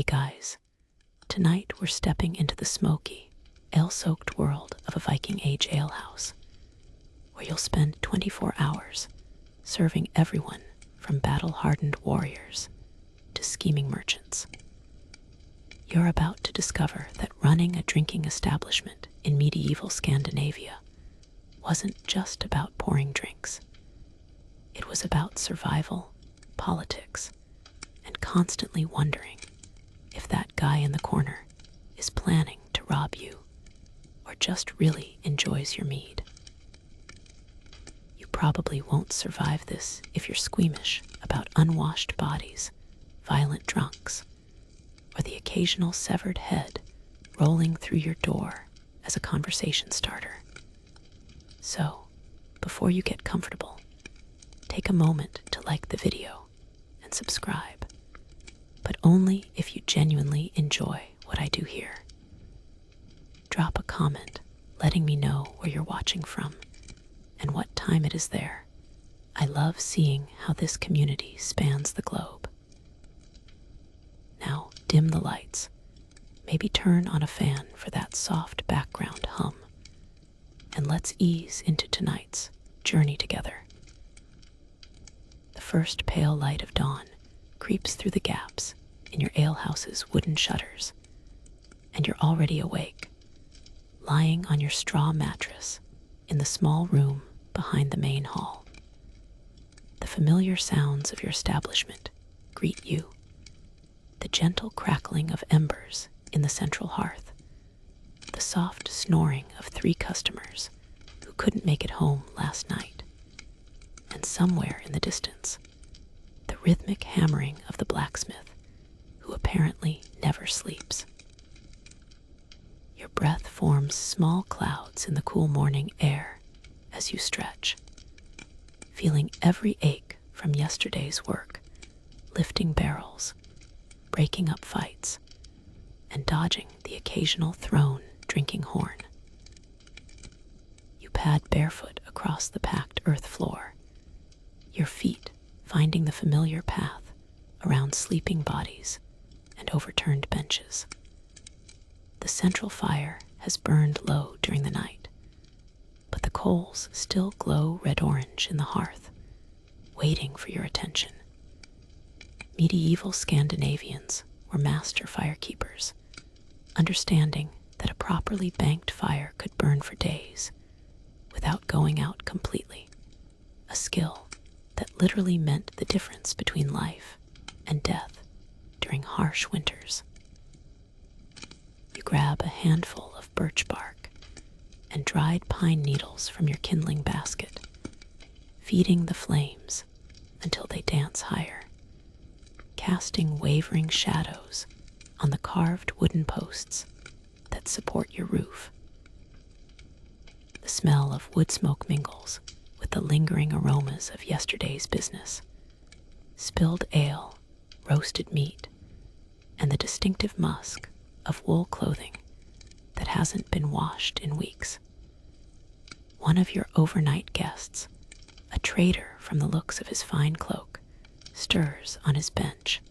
Hey guys, tonight we're stepping into the smoky, ale-soaked world of a Viking Age alehouse, where you'll spend 24 hours serving everyone from battle-hardened warriors to scheming merchants. You're about to discover that running a drinking establishment in medieval Scandinavia wasn't just about pouring drinks. It was about survival, politics, and constantly wondering if that guy in the corner is planning to rob you or just really enjoys your mead. You probably won't survive this if you're squeamish about unwashed bodies, violent drunks, or the occasional severed head rolling through your door as a conversation starter. So, before you get comfortable, take a moment to like the video and subscribe, but only if you genuinely enjoy what I do here. Drop a comment letting me know where you're watching from and what time it is there. I love seeing how this community spans the globe. Now, dim the lights. Maybe turn on a fan for that soft background hum. And let's ease into tonight's journey together. The first pale light of dawn creeps through the gaps in your alehouse's wooden shutters, and you're already awake, lying on your straw mattress in the small room behind the main hall. The familiar sounds of your establishment greet you. The gentle crackling of embers in the central hearth, the soft snoring of 3 customers who couldn't make it home last night, and somewhere in the distance, the rhythmic hammering of the blacksmith who apparently never sleeps. Your breath forms small clouds in the cool morning air as you stretch, feeling every ache from yesterday's work, lifting barrels, breaking up fights, and dodging the occasional thrown drinking horn. You pad barefoot across the packed earth floor, your feet finding the familiar path around sleeping bodies and overturned benches. The central fire has burned low during the night, but the coals still glow red-orange in the hearth, waiting for your attention. Medieval Scandinavians were master firekeepers, understanding that a properly banked fire could burn for days without going out completely, a skill that literally meant the difference between life and death during harsh winters. You grab a handful of birch bark and dried pine needles from your kindling basket, feeding the flames until they dance higher, casting wavering shadows on the carved wooden posts that support your roof. The smell of wood smoke mingles with the lingering aromas of yesterday's business, spilled ale, roasted meat, and the distinctive musk of wool clothing that hasn't been washed in weeks. One of your overnight guests, a trader from the looks of his fine cloak, stirs on his bench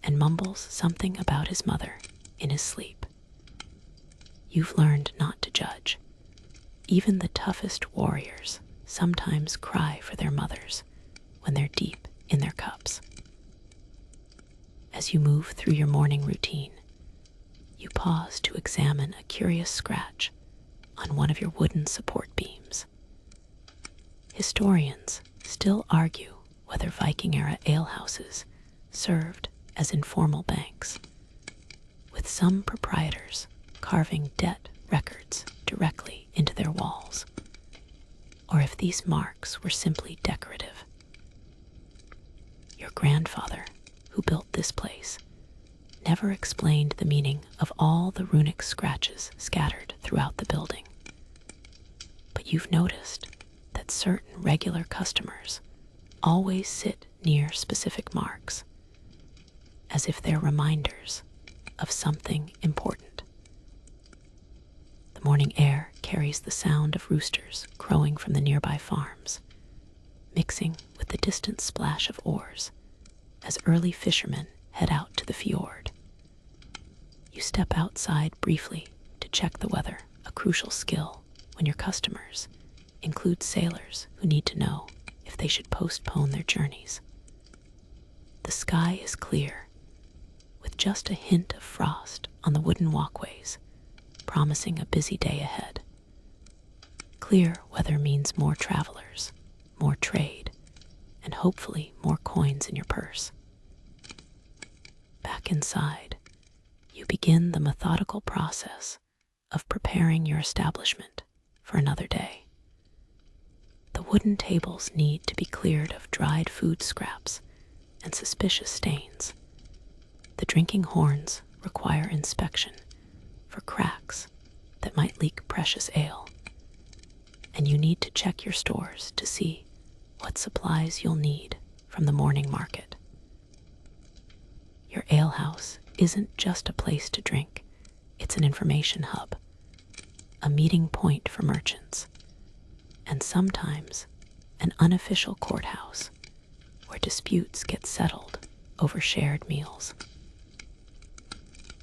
and mumbles something about his mother in his sleep. You've learned not to judge. Even the toughest warriors sometimes cry for their mothers when they're deep in their cups. As you move through your morning routine, you pause to examine a curious scratch on one of your wooden support beams. Historians still argue whether Viking-era alehouses served as informal banks, with some proprietors carving debt records directly into their walls, or if these marks were simply decorative. Your grandfather, who built this place, never explained the meaning of all the runic scratches scattered throughout the building. But you've noticed that certain regular customers always sit near specific marks, as if they're reminders of something important. The morning air carries the sound of roosters crowing from the nearby farms, mixing with the distant splash of oars as early fishermen head out to the fjord. You step outside briefly to check the weather, a crucial skill when your customers include sailors who need to know if they should postpone their journeys. The sky is clear, with just a hint of frost on the wooden walkways, promising a busy day ahead. Clear weather means more travelers, more trade, and hopefully more coins in your purse. Back inside, you begin the methodical process of preparing your establishment for another day. The wooden tables need to be cleared of dried food scraps and suspicious stains. The drinking horns require inspection for cracks that might leak precious ale. And you need to check your stores to see what supplies you'll need from the morning market. Your alehouse isn't just a place to drink, it's an information hub, a meeting point for merchants, and sometimes an unofficial courthouse where disputes get settled over shared meals.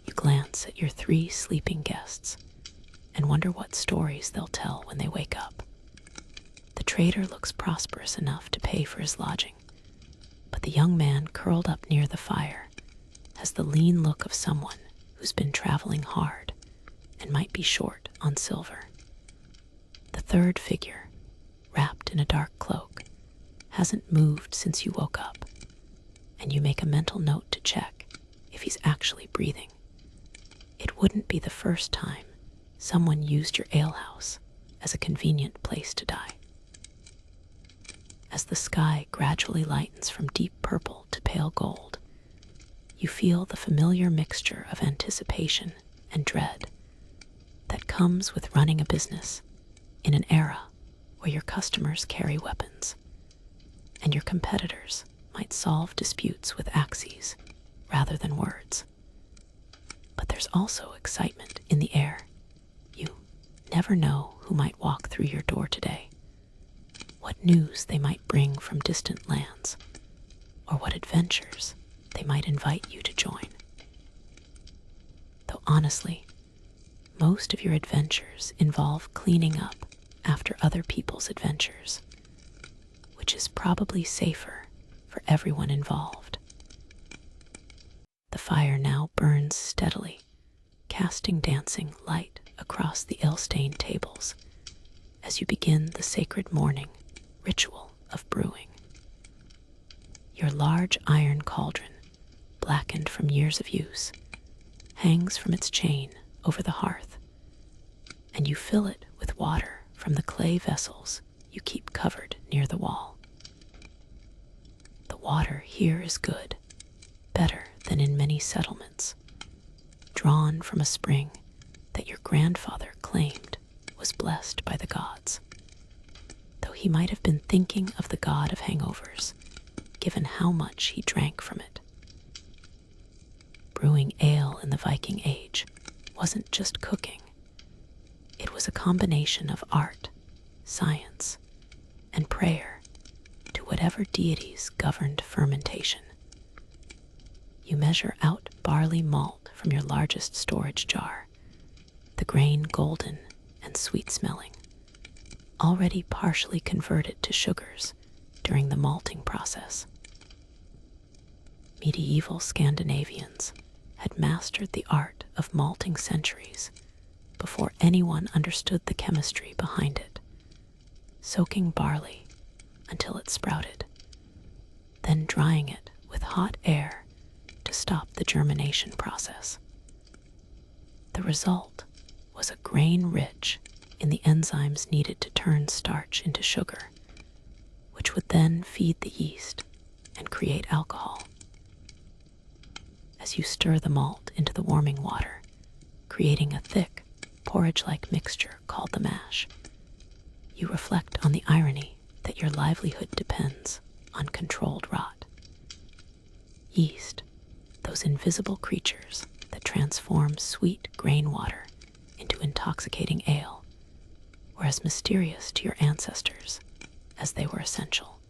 You glance at your 3 sleeping guests and wonder what stories they'll tell when they wake up. The trader looks prosperous enough to pay for his lodging, but the young man curled up near the fire has the lean look of someone who's been traveling hard and might be short on silver. The third figure, wrapped in a dark cloak, hasn't moved since you woke up, and you make a mental note to check if he's actually breathing. It wouldn't be the first time someone used your alehouse as a convenient place to die. As the sky gradually lightens from deep purple to pale gold, you feel the familiar mixture of anticipation and dread that comes with running a business in an era where your customers carry weapons and your competitors might solve disputes with axes rather than words. But there's also excitement in the air. You never know who might walk through your door today, what news they might bring from distant lands, or what adventures they might invite you to join. Though honestly, most of your adventures involve cleaning up after other people's adventures, which is probably safer for everyone involved. The fire now burns steadily, casting dancing light across the ale-stained tables as you begin the sacred morning ritual of brewing. Your large iron cauldron, blackened from years of use, hangs from its chain over the hearth, and you fill it with water from the clay vessels you keep covered near the wall. The water here is good, better than in many settlements, drawn from a spring that your grandfather claimed was blessed by the gods, though he might have been thinking of the god of hangovers, given how much he drank from it. Brewing ale in the Viking Age wasn't just cooking. It was a combination of art, science, and prayer to whatever deities governed fermentation. You measure out barley malt from your largest storage jar, the grain golden and sweet-smelling, already partially converted to sugars during the malting process. Medieval Scandinavians had mastered the art of malting centuries before anyone understood the chemistry behind it, soaking barley until it sprouted, then drying it with hot air to stop the germination process. The result was a grain rich in the enzymes needed to turn starch into sugar, which would then feed the yeast and create alcohol. As you stir the malt into the warming water, creating a thick, porridge-like mixture called the mash, you reflect on the irony that your livelihood depends on controlled rot. Yeast, those invisible creatures that transform sweet grain water into intoxicating ale, were as mysterious to your ancestors as they were essential.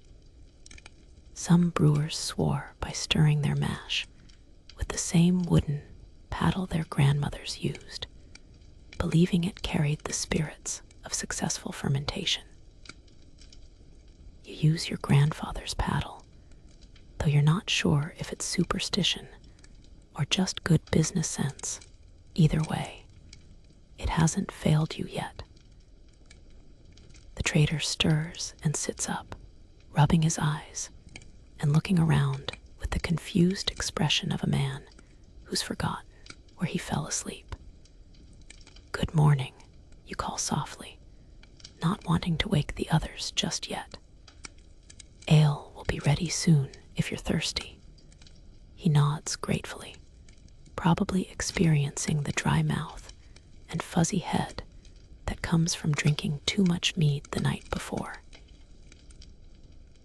Some brewers swore by stirring their mash with the same wooden, paddle their grandmothers used, believing it carried the spirits of successful fermentation. You use your grandfather's paddle, though you're not sure if it's superstition or just good business sense. Either way, it hasn't failed you yet. The trader stirs and sits up, rubbing his eyes and looking around with the confused expression of a man who's forgotten where he fell asleep. "Good morning," you call softly, not wanting to wake the others just yet. "Ale will be ready soon if you're thirsty." He nods gratefully, probably experiencing the dry mouth and fuzzy head that comes from drinking too much mead the night before.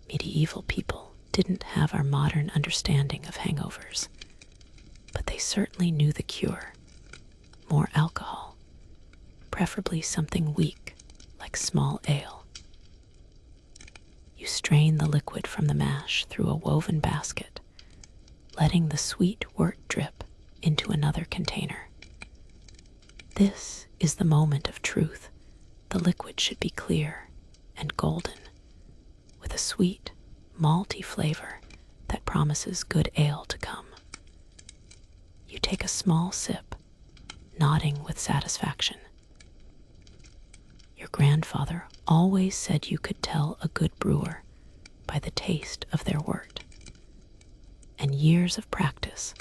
Medieval people didn't have our modern understanding of hangovers, but they certainly knew the cure: more alcohol, preferably something weak like small ale. You strain the liquid from the mash through a woven basket, letting the sweet wort drip into another container. This is the moment of truth. The liquid should be clear and golden, with a sweet, malty flavor that promises good ale to come. You take a small sip, nodding with satisfaction. Your grandfather always said you could tell a good brewer by the taste of their wort, and years of practice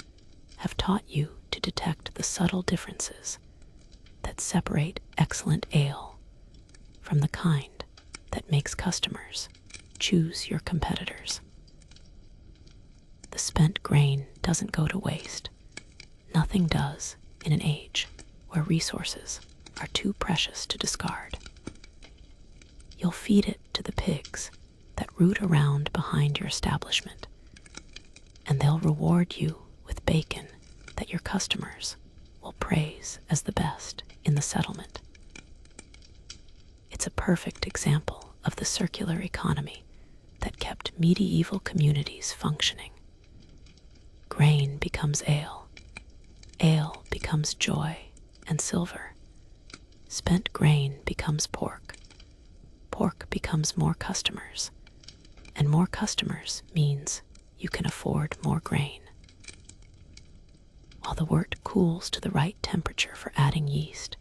have taught you to detect the subtle differences that separate excellent ale from the kind that makes customers choose your competitors. The spent grain doesn't go to waste. Nothing does in an age where resources are too precious to discard. You'll feed it to the pigs that root around behind your establishment, and they'll reward you with bacon that your customers will praise as the best in the settlement. It's a perfect example of the circular economy that kept medieval communities functioning. Grain becomes ale, ale becomes joy and silver, spent grain becomes pork, pork becomes more customers, and more customers means you can afford more grain. While the wort cools to the right temperature for adding yeast,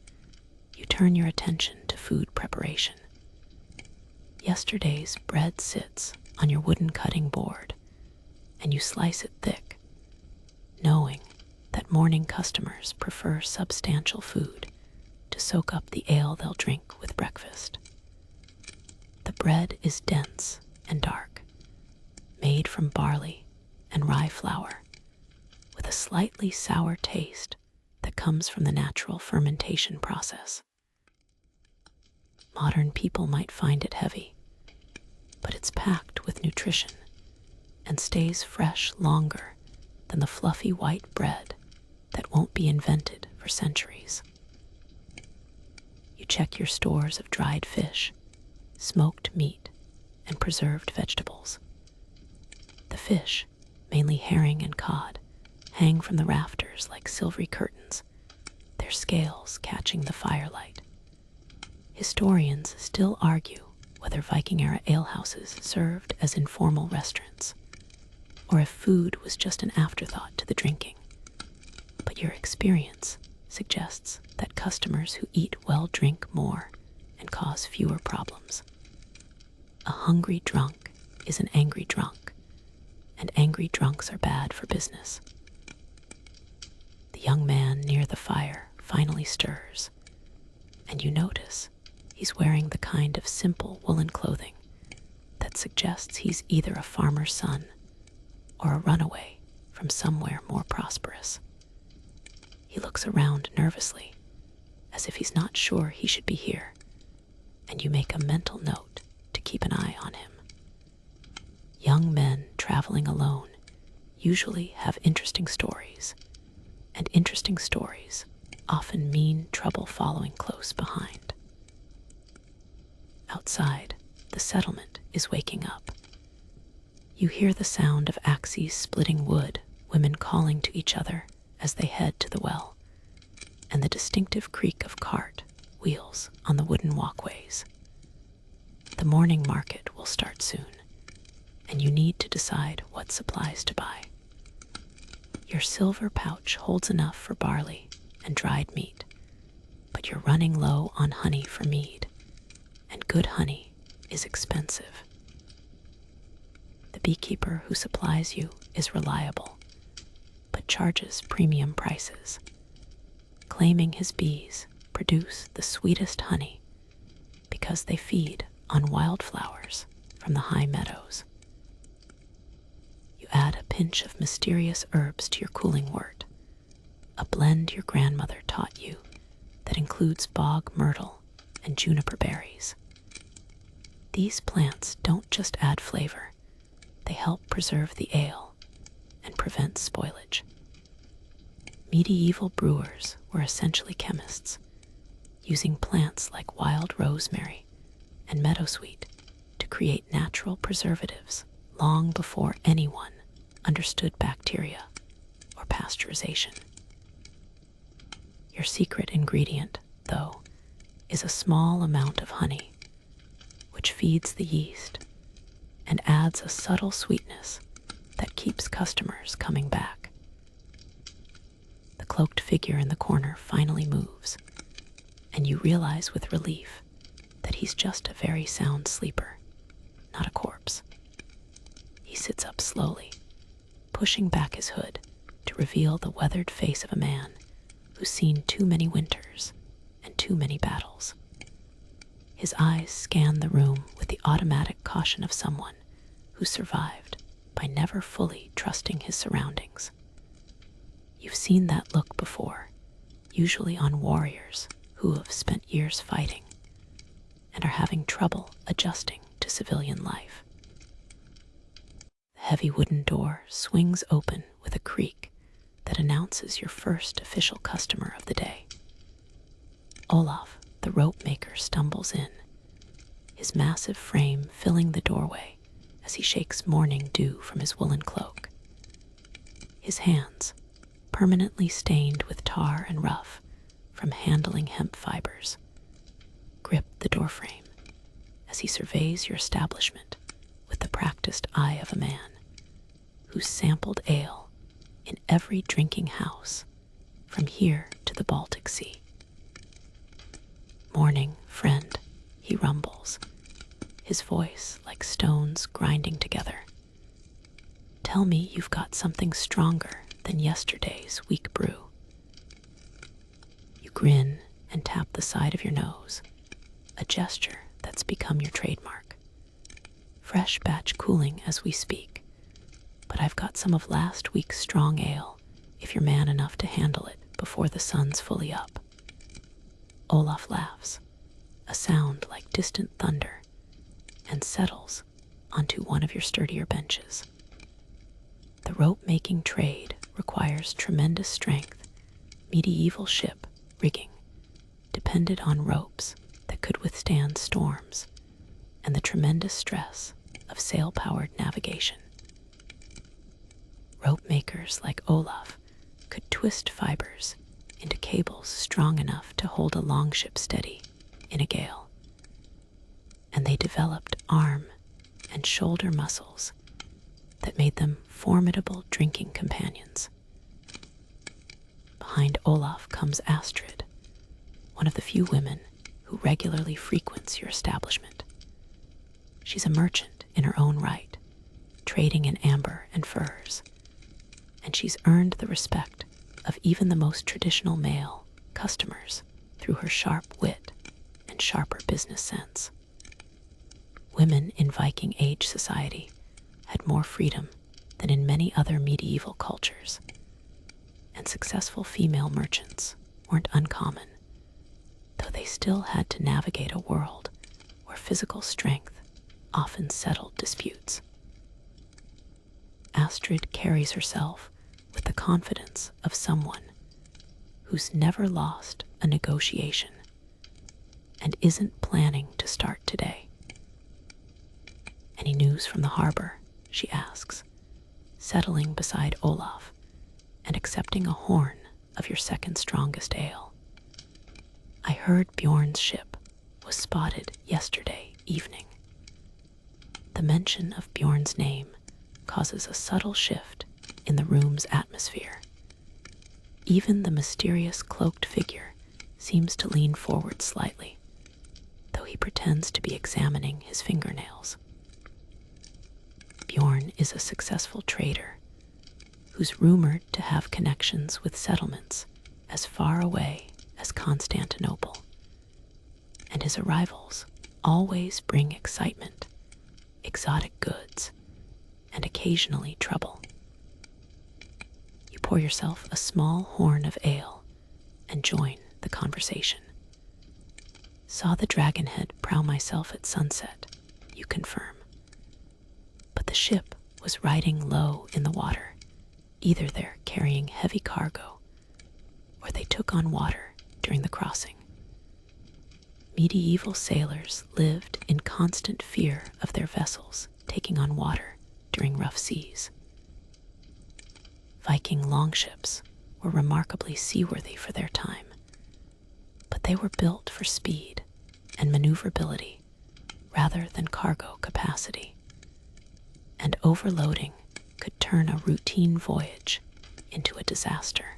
you turn your attention to food preparation. Yesterday's bread sits on your wooden cutting board, and you slice it thick, knowing that morning customers prefer substantial food to soak up the ale they'll drink with breakfast. The bread is dense and dark, made from barley and rye flour, with a slightly sour taste that comes from the natural fermentation process. Modern people might find it heavy, but it's packed with nutrition and stays fresh longer than the fluffy white bread that won't be invented for centuries. You check your stores of dried fish, smoked meat, and preserved vegetables. The fish, mainly herring and cod, hang from the rafters like silvery curtains, their scales catching the firelight. Historians still argue whether Viking-era alehouses served as informal restaurants, or if food was just an afterthought to the drinking. But your experience suggests that customers who eat well drink more and cause fewer problems. A hungry drunk is an angry drunk, and angry drunks are bad for business. The young man near the fire finally stirs, and you notice he's wearing the kind of simple woolen clothing that suggests he's either a farmer's son or a runaway from somewhere more prosperous. He looks around nervously, as if he's not sure he should be here, and you make a mental note to keep an eye on him. Young men traveling alone usually have interesting stories, and interesting stories often mean trouble following close behind. Outside, the settlement is waking up. You hear the sound of axes splitting wood, women calling to each other as they head to the well, and the distinctive creak of cart wheels on the wooden walkways. The morning market will start soon, and you need to decide what supplies to buy. Your silver pouch holds enough for barley and dried meat, but you're running low on honey for mead, and good honey is expensive. The beekeeper who supplies you is reliable, but charges premium prices, claiming his bees produce the sweetest honey because they feed on wildflowers from the high meadows. You add a pinch of mysterious herbs to your cooling wort, a blend your grandmother taught you that includes bog myrtle and juniper berries. These plants don't just add flavor, they help preserve the ale and prevent spoilage. Medieval brewers were essentially chemists, using plants like wild rosemary and meadowsweet to create natural preservatives long before anyone understood bacteria or pasteurization. Your secret ingredient, though, is a small amount of honey, which feeds the yeast and adds a subtle sweetness that keeps customers coming back. The cloaked figure in the corner finally moves, and you realize with relief that he's just a very sound sleeper, not a corpse. He sits up slowly, pushing back his hood to reveal the weathered face of a man who's seen too many winters and too many battles. His eyes scan the room with the automatic caution of someone who survived by never fully trusting his surroundings. You've seen that look before, usually on warriors who have spent years fighting and are having trouble adjusting to civilian life. The heavy wooden door swings open with a creak that announces your first official customer of the day. Olaf, the rope maker, stumbles in, his massive frame filling the doorway as he shakes morning dew from his woolen cloak. His hands, permanently stained with tar and rough from handling hemp fibers, grip the doorframe as he surveys your establishment with the practiced eye of a man who's sampled ale in every drinking house from here to the Baltic Sea. "Morning, friend," he rumbles, his voice like stones grinding together. "Tell me you've got something stronger than yesterday's weak brew." You grin and tap the side of your nose, a gesture that's become your trademark. "Fresh batch cooling as we speak, but I've got some of last week's strong ale if you're man enough to handle it before the sun's fully up." Olaf laughs, a sound like distant thunder, and settles onto one of your sturdier benches. The rope-making trade requires tremendous strength. Medieval ship rigging depended on ropes that could withstand storms and the tremendous stress of sail-powered navigation. Rope makers like Olaf could twist fibers into cables strong enough to hold a longship steady in a gale, and they developed arm and shoulder muscles that made them formidable drinking companions. Behind Olaf comes Astrid, one of the few women who regularly frequents your establishment. She's a merchant in her own right, trading in amber and furs, and she's earned the respect of even the most traditional male customers through her sharp wit and sharper business sense. Women in Viking Age society had more freedom than in many other medieval cultures, and successful female merchants weren't uncommon, though they still had to navigate a world where physical strength often settled disputes. Astrid carries herself with the confidence of someone who's never lost a negotiation and isn't planning to start today. "Any news from the harbor?" she asks, settling beside Olaf and accepting a horn of your second strongest ale. I heard Bjorn's ship was spotted yesterday evening. The mention of Bjorn's name causes a subtle shift in the room's atmosphere. Even the mysterious cloaked figure seems to lean forward slightly, though he pretends to be examining his fingernails. Bjorn is a successful trader who's rumored to have connections with settlements as far away as Constantinople, and his arrivals always bring excitement, exotic goods, and occasionally trouble. You pour yourself a small horn of ale and join the conversation. Saw the dragonhead prow myself at sunset, you confirm. But the ship was riding low in the water. Either they're carrying heavy cargo, or they took on water during the crossing. Medieval sailors lived in constant fear of their vessels taking on water during rough seas. Viking longships were remarkably seaworthy for their time, but they were built for speed and maneuverability rather than cargo capacity, and overloading could turn a routine voyage into a disaster.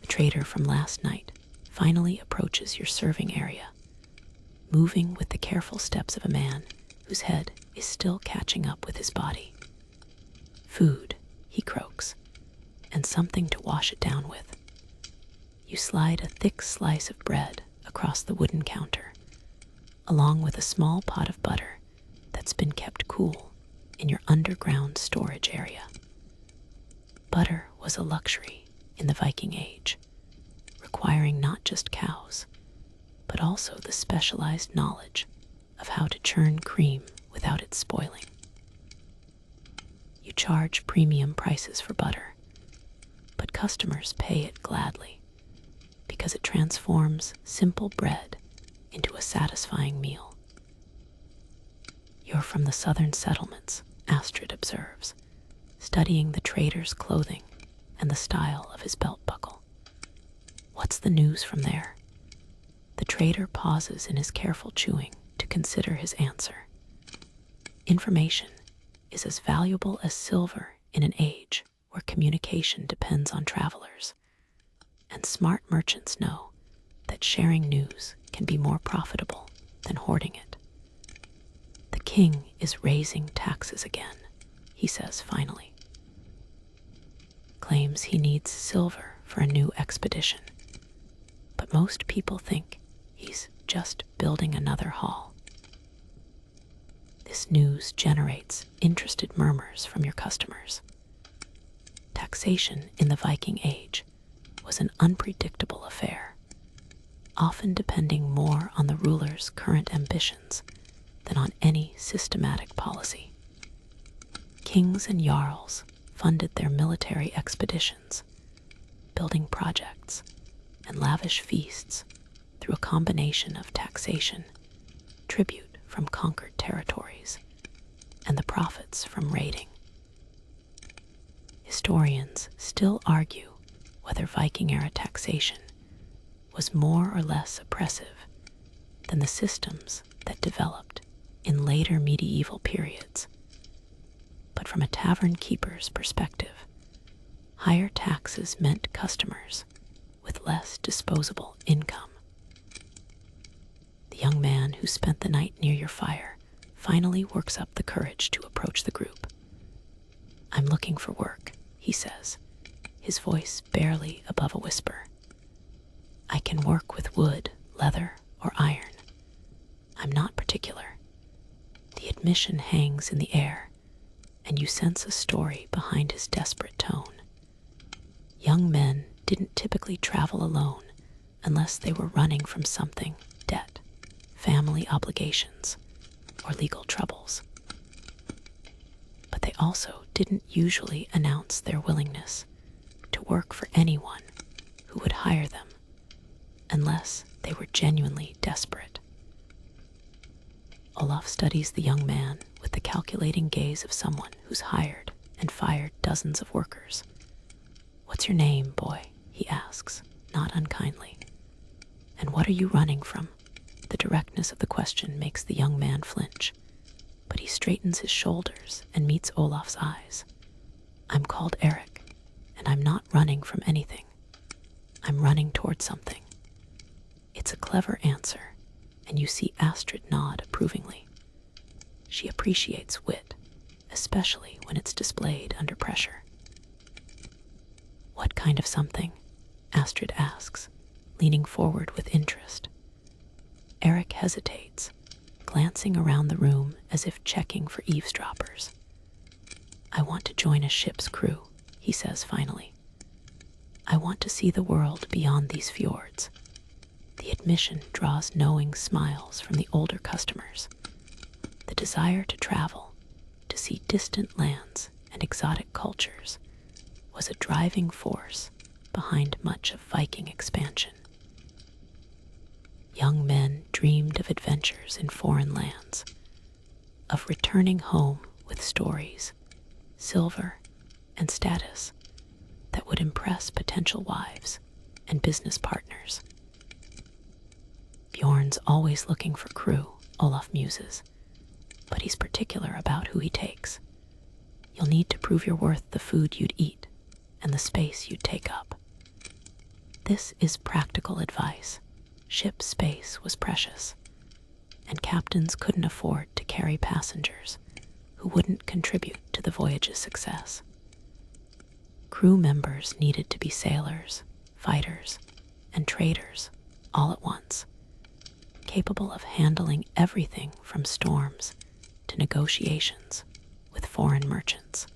The trader from last night finally approaches your serving area, moving with the careful steps of a man whose head is still catching up with his body. Food, he croaks, and something to wash it down with. You slide a thick slice of bread across the wooden counter, along with a small pot of butter that's been kept cool in your underground storage area. Butter was a luxury in the Viking Age, requiring not just cows, but also the specialized knowledge of how to churn cream without it spoiling. You charge premium prices for butter, but customers pay it gladly because it transforms simple bread into a satisfying meal. You're from the southern settlements, Astrid observes, studying the trader's clothing and the style of his belt buckle. What's the news from there? The trader pauses in his careful chewing to consider his answer. Information is as valuable as silver in an age where communication depends on travelers, and smart merchants know that sharing news can be more profitable than hoarding it. The king is raising taxes again, he says finally. Claims he needs silver for a new expedition, but most people think he's just building another hall. This news generates interested murmurs from your customers. Taxation in the Viking Age was an unpredictable affair, often depending more on the ruler's current ambitions than on any systematic policy. Kings and jarls funded their military expeditions, building projects, and lavish feasts through a combination of taxation, tribute from conquered territories, and the profits from raiding. Historians still argue whether Viking-era taxation was more or less oppressive than the systems that developed in later medieval periods. But from a tavern keeper's perspective, higher taxes meant customers with less disposable income. The young man who spent the night near your fire finally works up the courage to approach the group. "I'm looking for work," he says, his voice barely above a whisper. "I can work with wood, leather, or iron. I'm not particular." The admission hangs in the air, and you sense a story behind his desperate tone. Young men didn't typically travel alone unless they were running from something: debt, family obligations, or legal troubles. But they also didn't usually announce their willingness to work for anyone who would hire them, unless they were genuinely desperate. Olaf studies the young man with the calculating gaze of someone who's hired and fired dozens of workers. "What's your name, boy?" he asks, not unkindly. "And what are you running from?" The directness of the question makes the young man flinch, but he straightens his shoulders and meets Olaf's eyes. "I'm called Eric, and I'm not running from anything. I'm running toward something." It's a clever answer, and you see Astrid nod approvingly. She appreciates wit, especially when it's displayed under pressure. "What kind of something?" Astrid asks, leaning forward with interest. Eric hesitates, glancing around the room as if checking for eavesdroppers. "I want to join a ship's crew," he says finally. "I want to see the world beyond these fjords." The admission draws knowing smiles from the older customers. The desire to travel, to see distant lands and exotic cultures, was a driving force behind much of Viking expansion. Young men dreamed of adventures in foreign lands, of returning home with stories, silver, and status that would impress potential wives and business partners. "Bjorn's always looking for crew," Olaf muses, "but he's particular about who he takes. You'll need to prove your worth the food you'd eat and the space you'd take up." This is practical advice. Ship space was precious, and captains couldn't afford to carry passengers who wouldn't contribute to the voyage's success. Crew members needed to be sailors, fighters, and traders all at once, capable of handling everything from storms to negotiations with foreign merchants.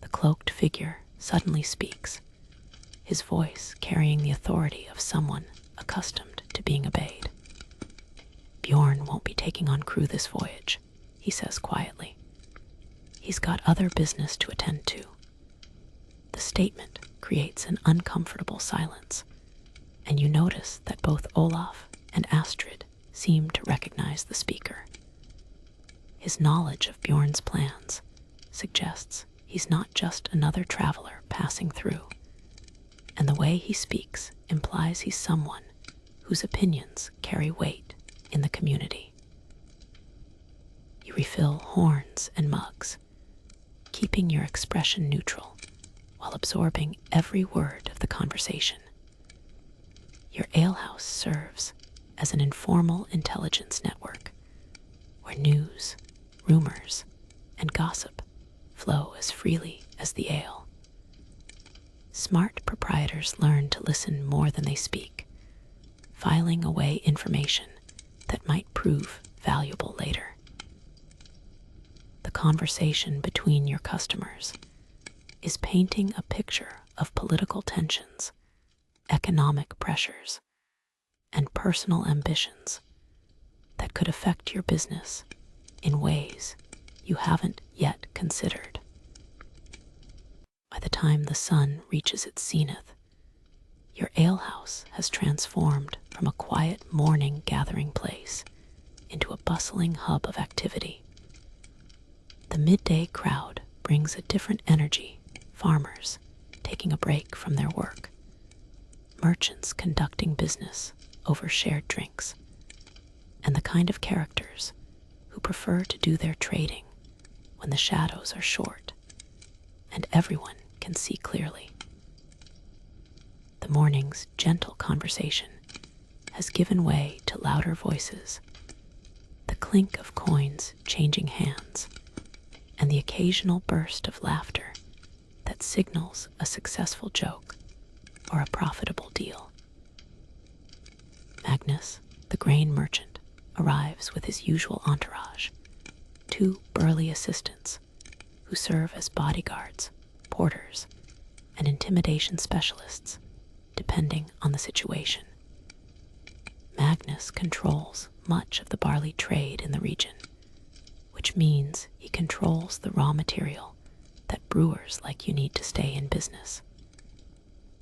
The cloaked figure suddenly speaks, his voice carrying the authority of someone accustomed to being obeyed. "Bjorn won't be taking on crew this voyage," he says quietly. "He's got other business to attend to." The statement creates an uncomfortable silence, and you notice that both Olaf and Astrid seem to recognize the speaker. His knowledge of Bjorn's plans suggests he's not just another traveler passing through, and the way he speaks implies he's someone whose opinions carry weight in the community. You refill horns and mugs, keeping your expression neutral while absorbing every word of the conversation. Your alehouse serves as an informal intelligence network where news, rumors, and gossip flow as freely as the ale. Smart proprietors learn to listen more than they speak, filing away information that might prove valuable later. The conversation between your customers is painting a picture of political tensions, economic pressures, and personal ambitions that could affect your business in ways you haven't yet considered. By the time the sun reaches its zenith, your alehouse has transformed from a quiet morning gathering place into a bustling hub of activity. The midday crowd brings a different energy, farmers taking a break from their work, merchants conducting business over shared drinks, and the kind of characters who prefer to do their trading when the shadows are short and everyone can see clearly. The morning's gentle conversation has given way to louder voices, the clink of coins changing hands, and the occasional burst of laughter that signals a successful joke or a profitable deal. Magnus, the grain merchant, arrives with his usual entourage, 2 burly assistants who serve as bodyguards, porters, and intimidation specialists, depending on the situation. Magnus controls much of the barley trade in the region, which means he controls the raw material that brewers like you need to stay in business.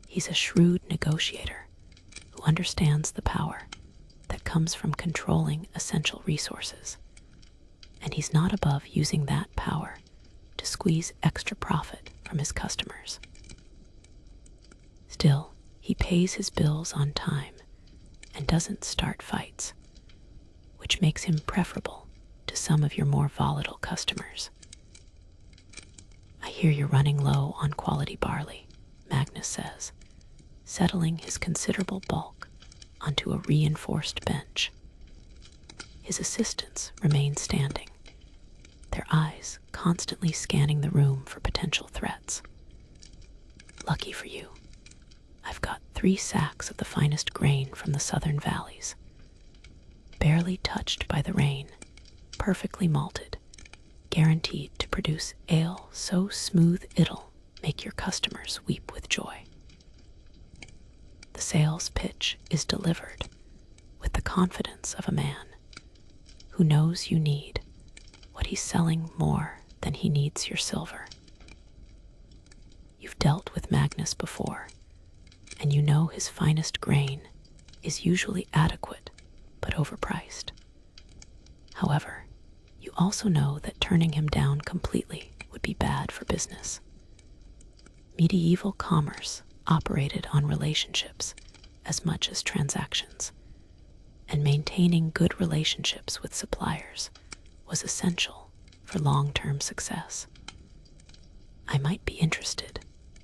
He's a shrewd negotiator who understands the power that comes from controlling essential resources, and he's not above using that power to squeeze extra profit from his customers. Still, he pays his bills on time and doesn't start fights, which makes him preferable to some of your more volatile customers. I hear you're running low on quality barley, Magnus says, settling his considerable bulk onto a reinforced bench. His assistants remain standing, their eyes constantly scanning the room for potential threats. Lucky for you, I've got 3 sacks of the finest grain from the southern valleys, barely touched by the rain, perfectly malted, guaranteed to produce ale so smooth it'll make your customers weep with joy. The sales pitch is delivered with the confidence of a man who knows you need what he's selling more than he needs your silver. You've dealt with Magnus before, and you know his finest grain is usually adequate but overpriced. However, you also know that turning him down completely would be bad for business. Medieval commerce operated on relationships as much as transactions, and maintaining good relationships with suppliers was essential for long-term success. I might be interested,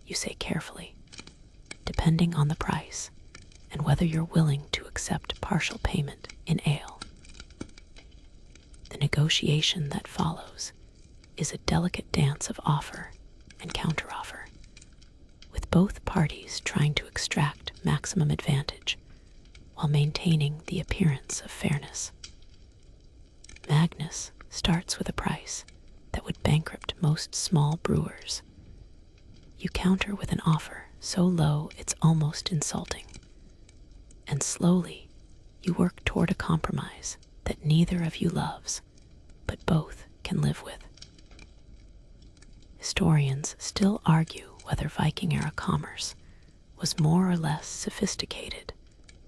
you say carefully, depending on the price and whether you're willing to accept partial payment in ale. The negotiation that follows is a delicate dance of offer and counteroffer, with both parties trying to extract maximum advantage while maintaining the appearance of fairness. Magnus starts with a price that would bankrupt most small brewers. You counter with an offer so low it's almost insulting, and slowly you work toward a compromise that neither of you loves, but both can live with. Historians still argue whether Viking-era commerce was more or less sophisticated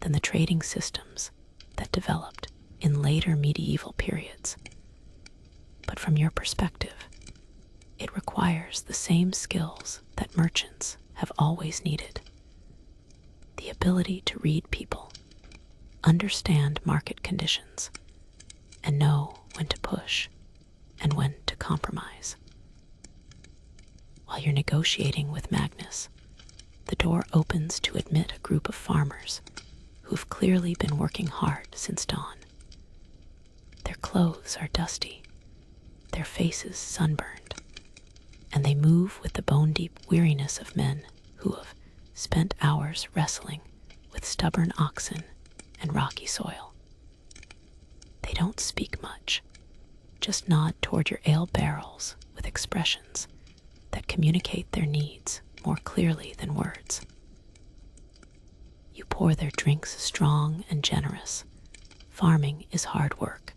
than the trading systems that developed in later medieval periods. But from your perspective, it requires the same skills that merchants have always needed: the ability to read people, understand market conditions, and know when to push and when to compromise. While you're negotiating with Magnus, the door opens to admit a group of farmers who've clearly been working hard since dawn. Their clothes are dusty, their faces sunburned, and they move with the bone-deep weariness of men who have spent hours wrestling with stubborn oxen and rocky soil. They don't speak much, just nod toward your ale barrels with expressions that communicate their needs more clearly than words. You pour their drinks strong and generous. Farming is hard work,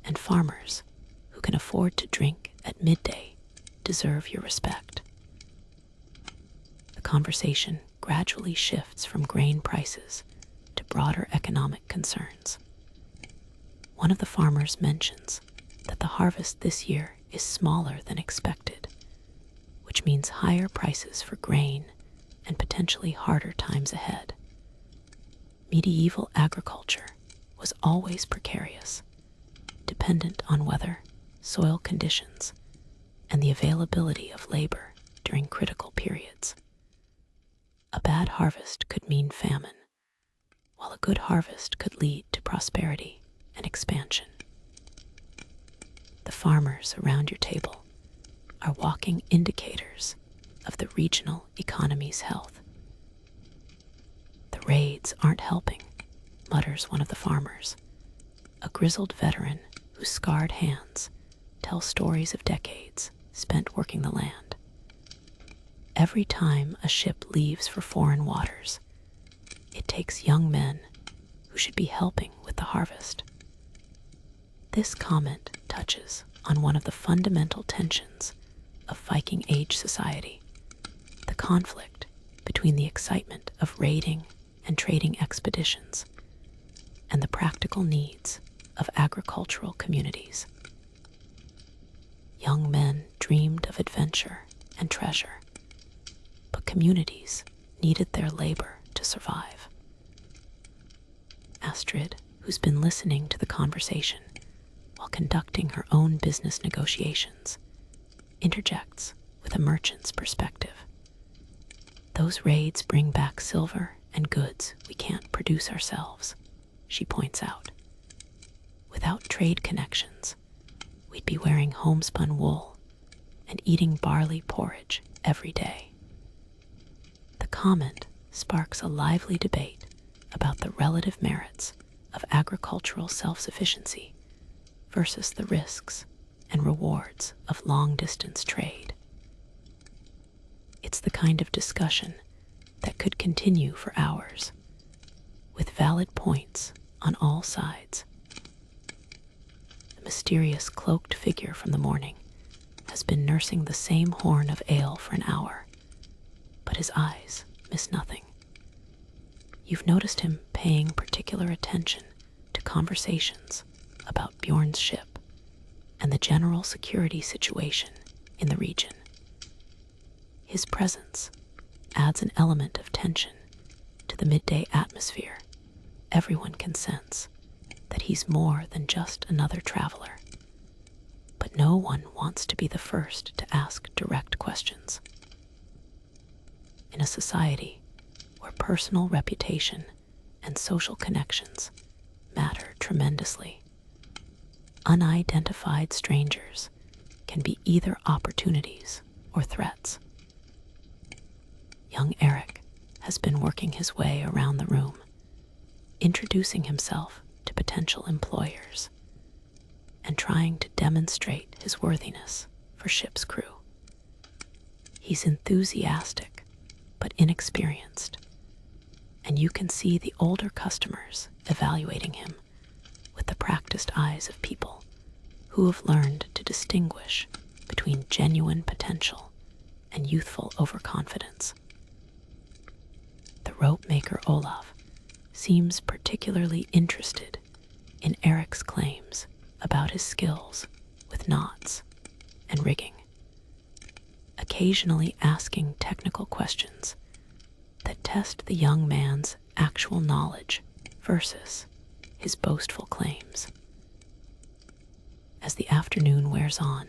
and farmers who can afford to drink at midday deserve your respect. The conversation gradually shifts from grain prices to broader economic concerns. One of the farmers mentions that the harvest this year is smaller than expected, which means higher prices for grain and potentially harder times ahead. Medieval agriculture was always precarious, dependent on weather, soil conditions, and the availability of labor during critical periods. A bad harvest could mean famine, while a good harvest could lead to prosperity and expansion. The farmers around your table are walking indicators of the regional economy's health. The raids aren't helping, mutters one of the farmers, a grizzled veteran whose scarred hands tell stories of decades spent working the land. Every time a ship leaves for foreign waters, it takes young men who should be helping with the harvest. This comment touches on one of the fundamental tensions of Viking Age society, the conflict between the excitement of raiding and trading expeditions and the practical needs of agricultural communities. Young men dreamed of adventure and treasure, but communities needed their labor to survive. Astrid, who's been listening to the conversation while conducting her own business negotiations, interjects with a merchant's perspective. Those raids bring back silver and goods we can't produce ourselves, she points out. Without trade connections, we'd be wearing homespun wool and eating barley porridge every day. The comment sparks a lively debate about the relative merits of agricultural self-sufficiency versus the risks and rewards of long-distance trade. It's the kind of discussion that could continue for hours, with valid points on all sides. The mysterious cloaked figure from the morning has been nursing the same horn of ale for an hour, but his eyes miss nothing. You've noticed him paying particular attention to conversations about Bjorn's ship and the general security situation in the region. His presence adds an element of tension to the midday atmosphere. Everyone can sense that he's more than just another traveler, but no one wants to be the first to ask direct questions. In a society where personal reputation and social connections matter tremendously, unidentified strangers can be either opportunities or threats. Young Eric has been working his way around the room, introducing himself to potential employers and trying to demonstrate his worthiness for ship's crew. He's enthusiastic but inexperienced, and you can see the older customers evaluating him with the practiced eyes of people who have learned to distinguish between genuine potential and youthful overconfidence. The rope maker Olaf seems particularly interested in Eric's claims about his skills with knots and rigging, occasionally asking technical questions that test the young man's actual knowledge versus his boastful claims. As the afternoon wears on,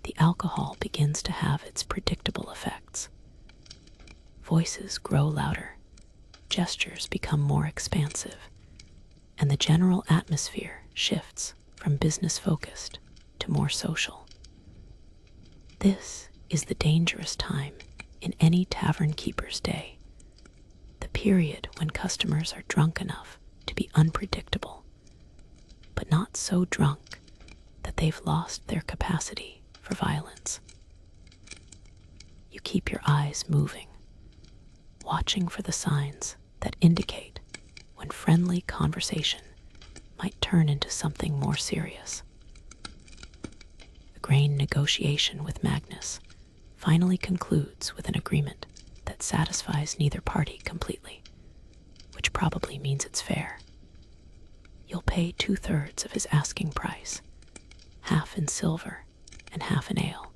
the alcohol begins to have its predictable effects. Voices grow louder, gestures become more expansive, and the general atmosphere shifts from business-focused to more social. This is the dangerous time in any tavern keeper's day, the period when customers are drunk enough to be unpredictable, but not so drunk that they've lost their capacity for violence. You keep your eyes moving, watching for the signs that indicate when friendly conversation might turn into something more serious. The grain negotiation with Magnus finally concludes with an agreement that satisfies neither party completely, which probably means it's fair. You'll pay 2/3 of his asking price, half in silver and half in ale,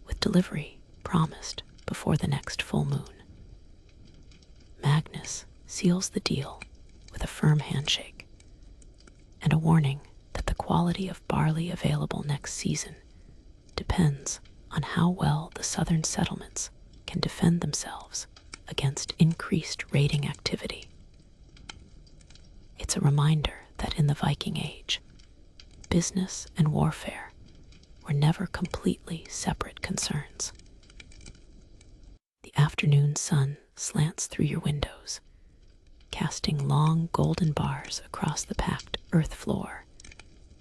with delivery promised before the next full moon. Magnus seals the deal with a firm handshake and a warning that the quality of barley available next season depends on how well the southern settlements can defend themselves against increased raiding activity. It's a reminder that in the Viking Age, business and warfare were never completely separate concerns. The afternoon sun slants through your windows, casting long golden bars across the packed earth floor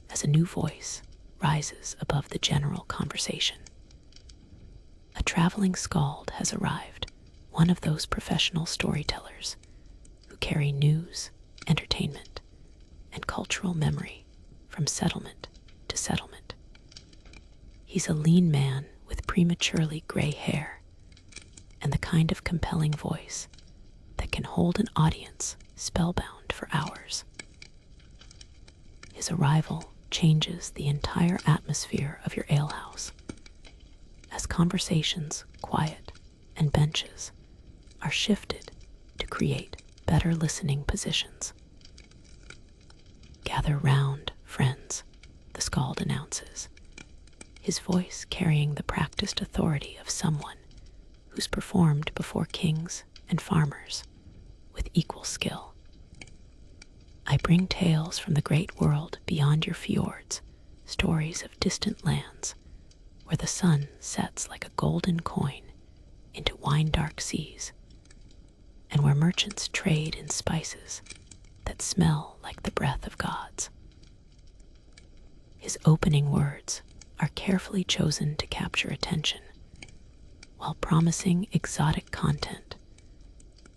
as a new voice rises above the general conversation. A traveling skald has arrived, one of those professional storytellers who carry news, entertainment, and cultural memory from settlement to settlement. He's a lean man with prematurely gray hair and the kind of compelling voice that can hold an audience spellbound for hours. His arrival changes the entire atmosphere of your alehouse, as conversations quiet and benches are shifted to create better listening positions. "Gather round, friends," the skald announces, his voice carrying the practiced authority of someone who's performed before kings and farmers with equal skill. "I bring tales from the great world beyond your fjords, stories of distant lands where the sun sets like a golden coin into wine-dark seas, and where merchants trade in spices that smell like the breath of gods." His opening words are carefully chosen to capture attention, while promising exotic content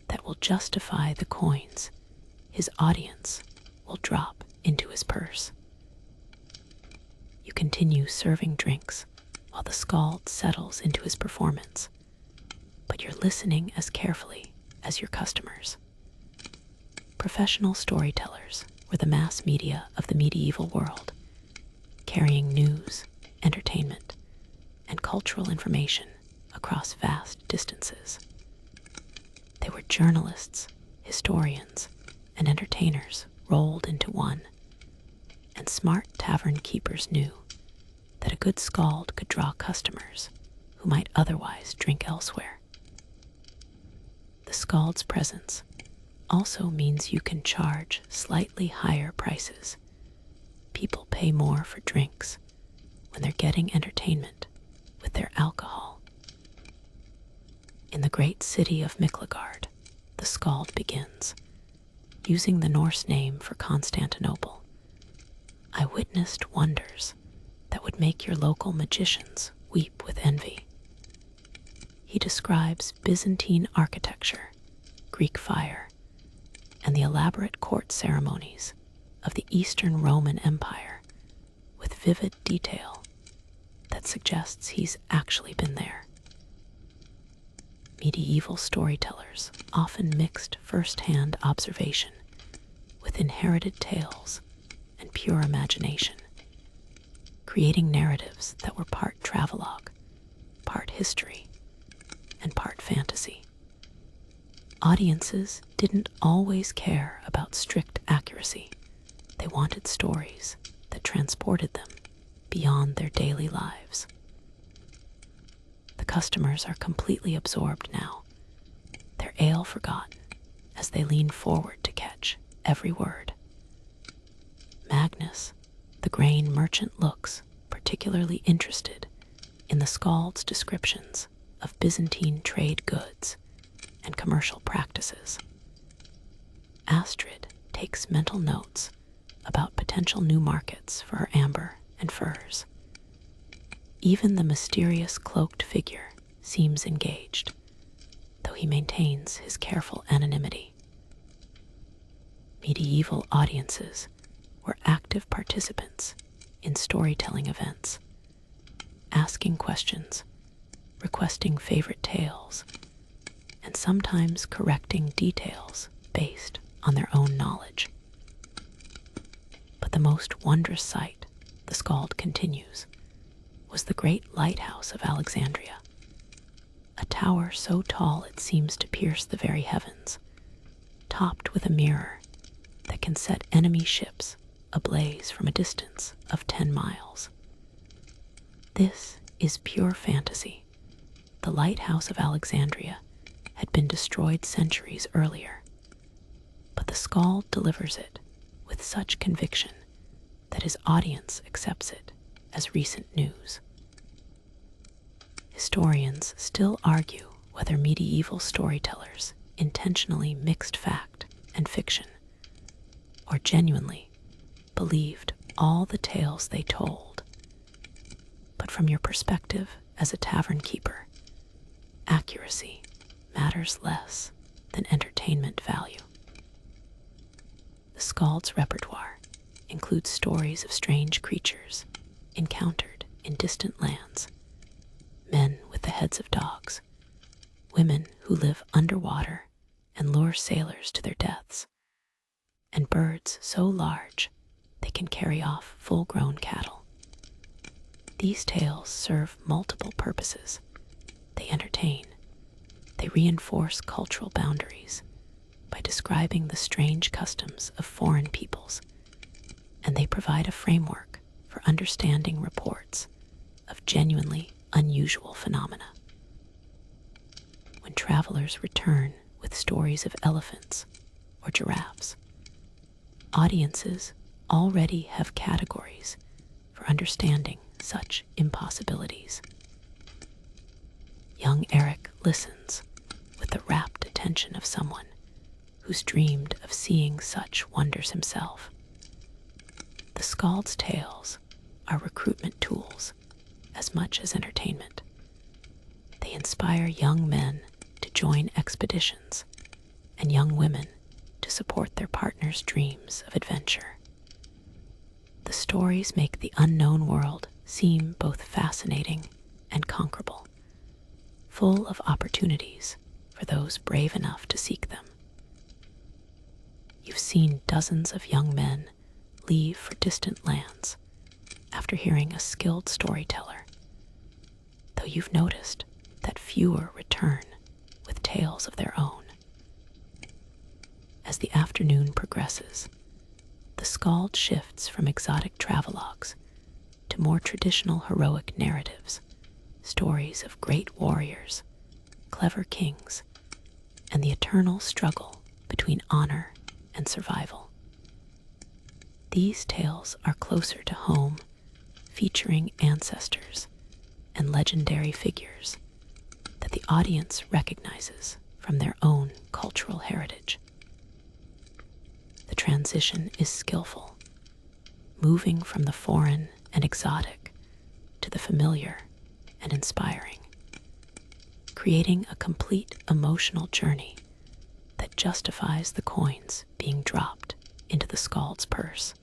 that will justify the coins his audience will drop into his purse. You continue serving drinks while the skald settles into his performance, but you're listening as carefully as your customers. Professional storytellers were the mass media of the medieval world, carrying news, entertainment, and cultural information across vast distances. They were journalists, historians, and entertainers rolled into one, and smart tavern keepers knew that a good skald could draw customers who might otherwise drink elsewhere. The skald's presence also means you can charge slightly higher prices. People pay more for drinks when they're getting entertainment with their alcohol. In the great city of Miklagard, the skald begins, using the Norse name for Constantinople. "I witnessed wonders that would make your local magicians weep with envy." He describes Byzantine architecture, Greek fire, and the elaborate court ceremonies of the Eastern Roman Empire with vivid detail that suggests he's actually been there. Medieval storytellers often mixed first-hand observation with inherited tales and pure imagination, creating narratives that were part travelogue, part history, and part fantasy. Audiences didn't always care about strict accuracy. They wanted stories that transported them beyond their daily lives. The customers are completely absorbed now, their ale forgotten as they lean forward to catch every word. Magnus, the grain merchant, looks particularly interested in the skald's descriptions of Byzantine trade goods and commercial practices. Astrid takes mental notes about potential new markets for her amber and furs. Even the mysterious cloaked figure seems engaged, though he maintains his careful anonymity. Medieval audiences were active participants in storytelling events, asking questions, requesting favorite tales, and sometimes correcting details based on their own knowledge. But the most wondrous sight, the skald continues, was the great lighthouse of Alexandria, a tower so tall it seems to pierce the very heavens, topped with a mirror that can set enemy ships ablaze from a distance of 10 miles. This is pure fantasy. The lighthouse of Alexandria had been destroyed centuries earlier, but the skald delivers it with such conviction that his audience accepts it as recent news. Historians still argue whether medieval storytellers intentionally mixed fact and fiction, or genuinely believed all the tales they told. But from your perspective as a tavern keeper, accuracy matters less than entertainment value. The skald's repertoire includes stories of strange creatures encountered in distant lands, men with the heads of dogs, women who live underwater and lure sailors to their deaths, and birds so large they can carry off full-grown cattle. These tales serve multiple purposes. They entertain, They reinforce cultural boundaries by describing the strange customs of foreign peoples, and they provide a framework for understanding reports of genuinely unusual phenomena. When travelers return with stories of elephants or giraffes, audiences already have categories for understanding such impossibilities. Young Eric listens with the rapt attention of someone who's dreamed of seeing such wonders himself. The Skald's tales are recruitment tools as much as entertainment. They inspire young men to join expeditions and young women to support their partners' dreams of adventure. The stories make the unknown world seem both fascinating and conquerable, full of opportunities for those brave enough to seek them. You've seen dozens of young men leave for distant lands after hearing a skilled storyteller, though you've noticed that fewer return with tales of their own. As the afternoon progresses, the Skald shifts from exotic travelogues to more traditional heroic narratives, stories of great warriors, clever kings, and the eternal struggle between honor and survival. These tales are closer to home, featuring ancestors and legendary figures that the audience recognizes from their own cultural heritage. The transition is skillful, moving from the foreign and exotic to the familiar and inspiring, creating a complete emotional journey that justifies the coins being dropped into the Skald's purse.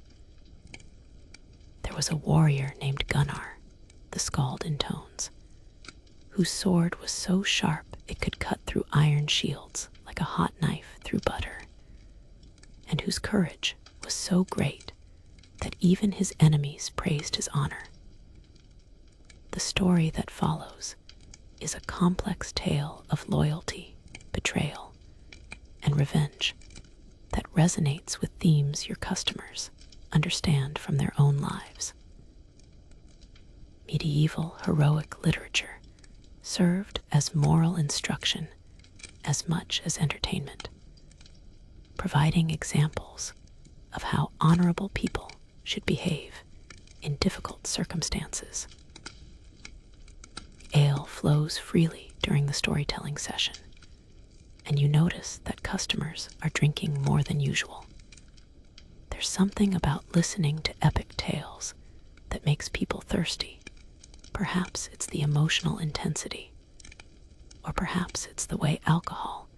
There was a warrior named Gunnar, the Skald intones, whose sword was so sharp it could cut through iron shields like a hot knife through butter, and whose courage was so great that even his enemies praised his honor. The story that follows is a complex tale of loyalty, betrayal, and revenge that resonates with themes your customers understand from their own lives. Medieval heroic literature served as moral instruction as much as entertainment, providing examples of how honorable people should behave in difficult circumstances. Ale flows freely during the storytelling session, and you notice that customers are drinking more than usual. There's something about listening to epic tales that makes people thirsty. Perhaps it's the emotional intensity, or perhaps it's the way alcohol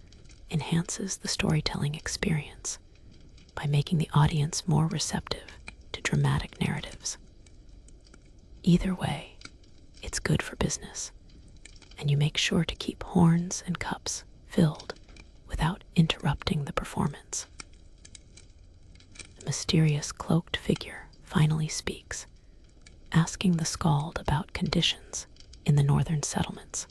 enhances the storytelling experience by making the audience more receptive to dramatic narratives. Either way, it's good for business, and you make sure to keep horns and cups filled without interrupting the performance. The mysterious cloaked figure finally speaks, asking the Skald about conditions in the northern settlements.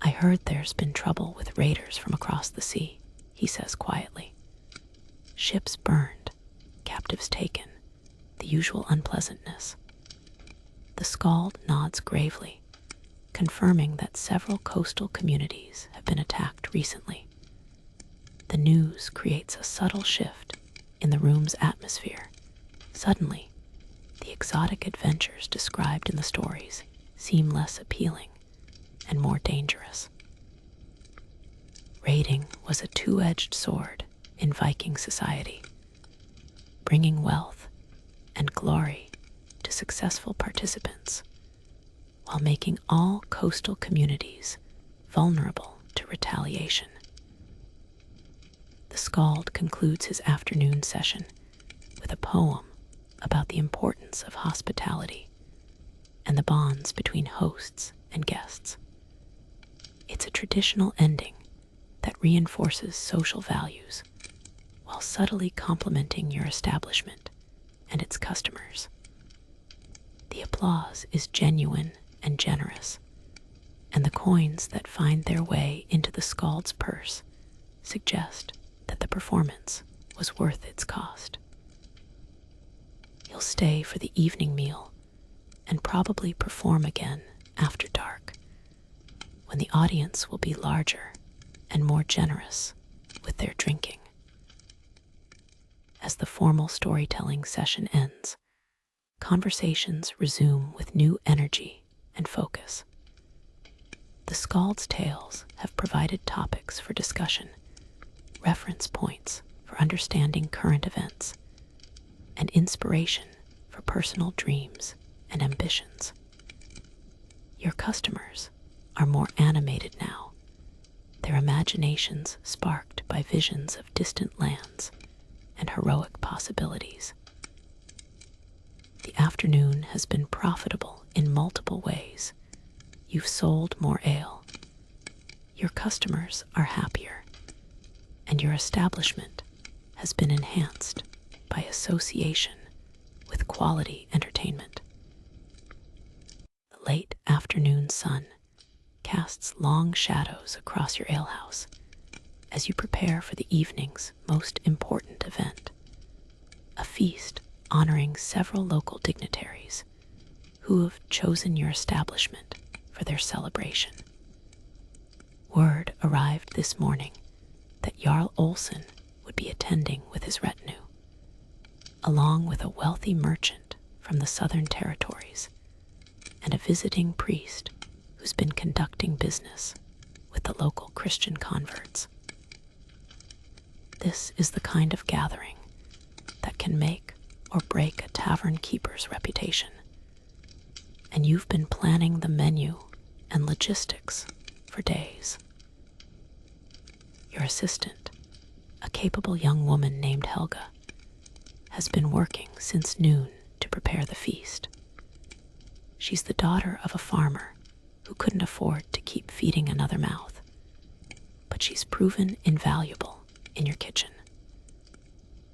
"I heard there's been trouble with raiders from across the sea," he says quietly. "Ships burned, captives taken, the usual unpleasantness." The Skald nods gravely, confirming that several coastal communities have been attacked recently. The news creates a subtle shift in the room's atmosphere. Suddenly, the exotic adventures described in the stories seem less appealing and more dangerous. Raiding was a two-edged sword in Viking society, bringing wealth and glory to successful participants, while making all coastal communities vulnerable to retaliation. The Skald concludes his afternoon session with a poem about the importance of hospitality and the bonds between hosts and guests. It's a traditional ending that reinforces social values while subtly complimenting your establishment and its customers. The applause is genuine and generous, and the coins that find their way into the skald's purse suggest that the performance was worth its cost. You'll stay for the evening meal and probably perform again after dark, when the audience will be larger and more generous with their drinking. As the formal storytelling session ends, conversations resume with new energy and focus. The skald's tales have provided topics for discussion, reference points for understanding current events, and inspiration for personal dreams and ambitions. Your customers are more animated now, their imaginations sparked by visions of distant lands and heroic possibilities. The afternoon has been profitable in multiple ways. You've sold more ale, your customers are happier, and your establishment has been enhanced by association with quality entertainment. The late afternoon sun casts long shadows across your alehouse as you prepare for the evening's most important event, a feast honoring several local dignitaries who have chosen your establishment for their celebration. Word arrived this morning that Jarl Olsen would be attending with his retinue, along with a wealthy merchant from the southern territories and a visiting priest who's been conducting business with the local Christian converts. This is the kind of gathering that can make or break a tavern keeper's reputation, and you've been planning the menu and logistics for days. Your assistant, a capable young woman named Helga, has been working since noon to prepare the feast. She's the daughter of a farmer who couldn't afford to keep feeding another mouth, but she's proven invaluable in your kitchen.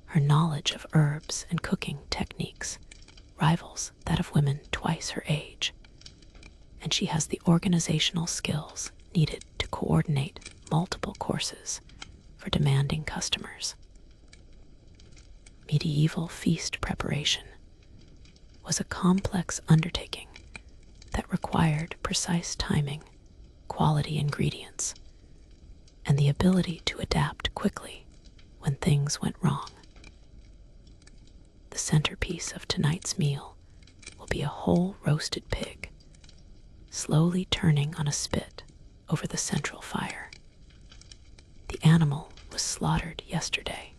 Her knowledge of herbs and cooking techniques rivals that of women twice her age, and she has the organizational skills needed to coordinate multiple courses for demanding customers. Medieval feast preparation was a complex undertaking that required precise timing, quality ingredients, and the ability to adapt quickly when things went wrong. The centerpiece of tonight's meal will be a whole roasted pig, slowly turning on a spit over the central fire. The animal was slaughtered yesterday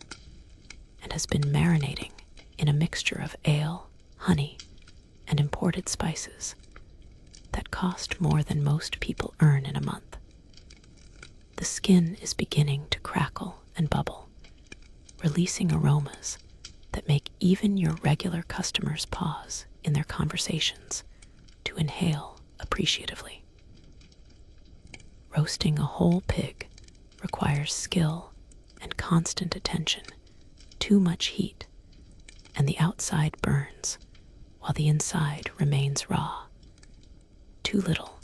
and has been marinating in a mixture of ale, honey, and imported spices that cost more than most people earn in a month. The skin is beginning to crackle and bubble, releasing aromas that make even your regular customers pause in their conversations to inhale appreciatively. Roasting a whole pig requires skill and constant attention. Too much heat, and the outside burns while the inside remains raw. Too little,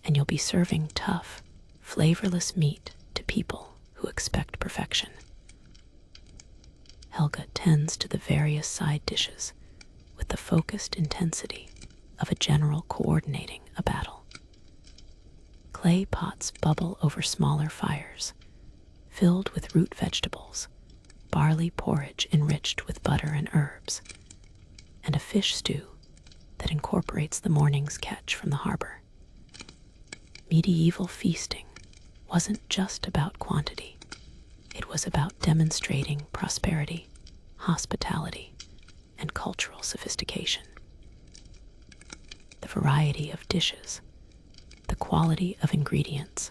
and you'll be serving tough, flavorless meat to people who expect perfection. Helga tends to the various side dishes with the focused intensity of a general coordinating a battle. Clay pots bubble over smaller fires, filled with root vegetables, barley porridge enriched with butter and herbs, and a fish stew that incorporates the morning's catch from the harbor. Medieval feasting wasn't just about quantity. It was about demonstrating prosperity, hospitality, and cultural sophistication. The variety of dishes, the quality of ingredients,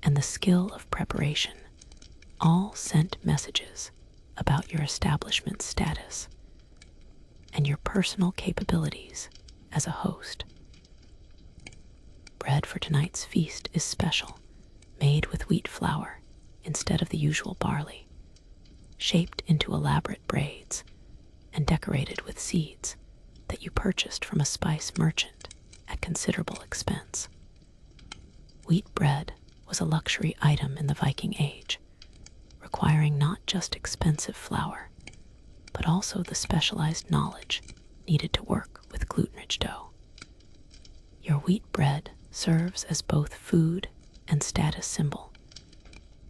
and the skill of preparation all sent messages about your establishment's status and your personal capabilities as a host. Bread for tonight's feast is special, made with wheat flour instead of the usual barley, shaped into elaborate braids and decorated with seeds that you purchased from a spice merchant at considerable expense. Wheat bread was a luxury item in the Viking Age, requiring not just expensive flour, but also the specialized knowledge needed to work with gluten-rich dough. Your wheat bread serves as both food and status symbol,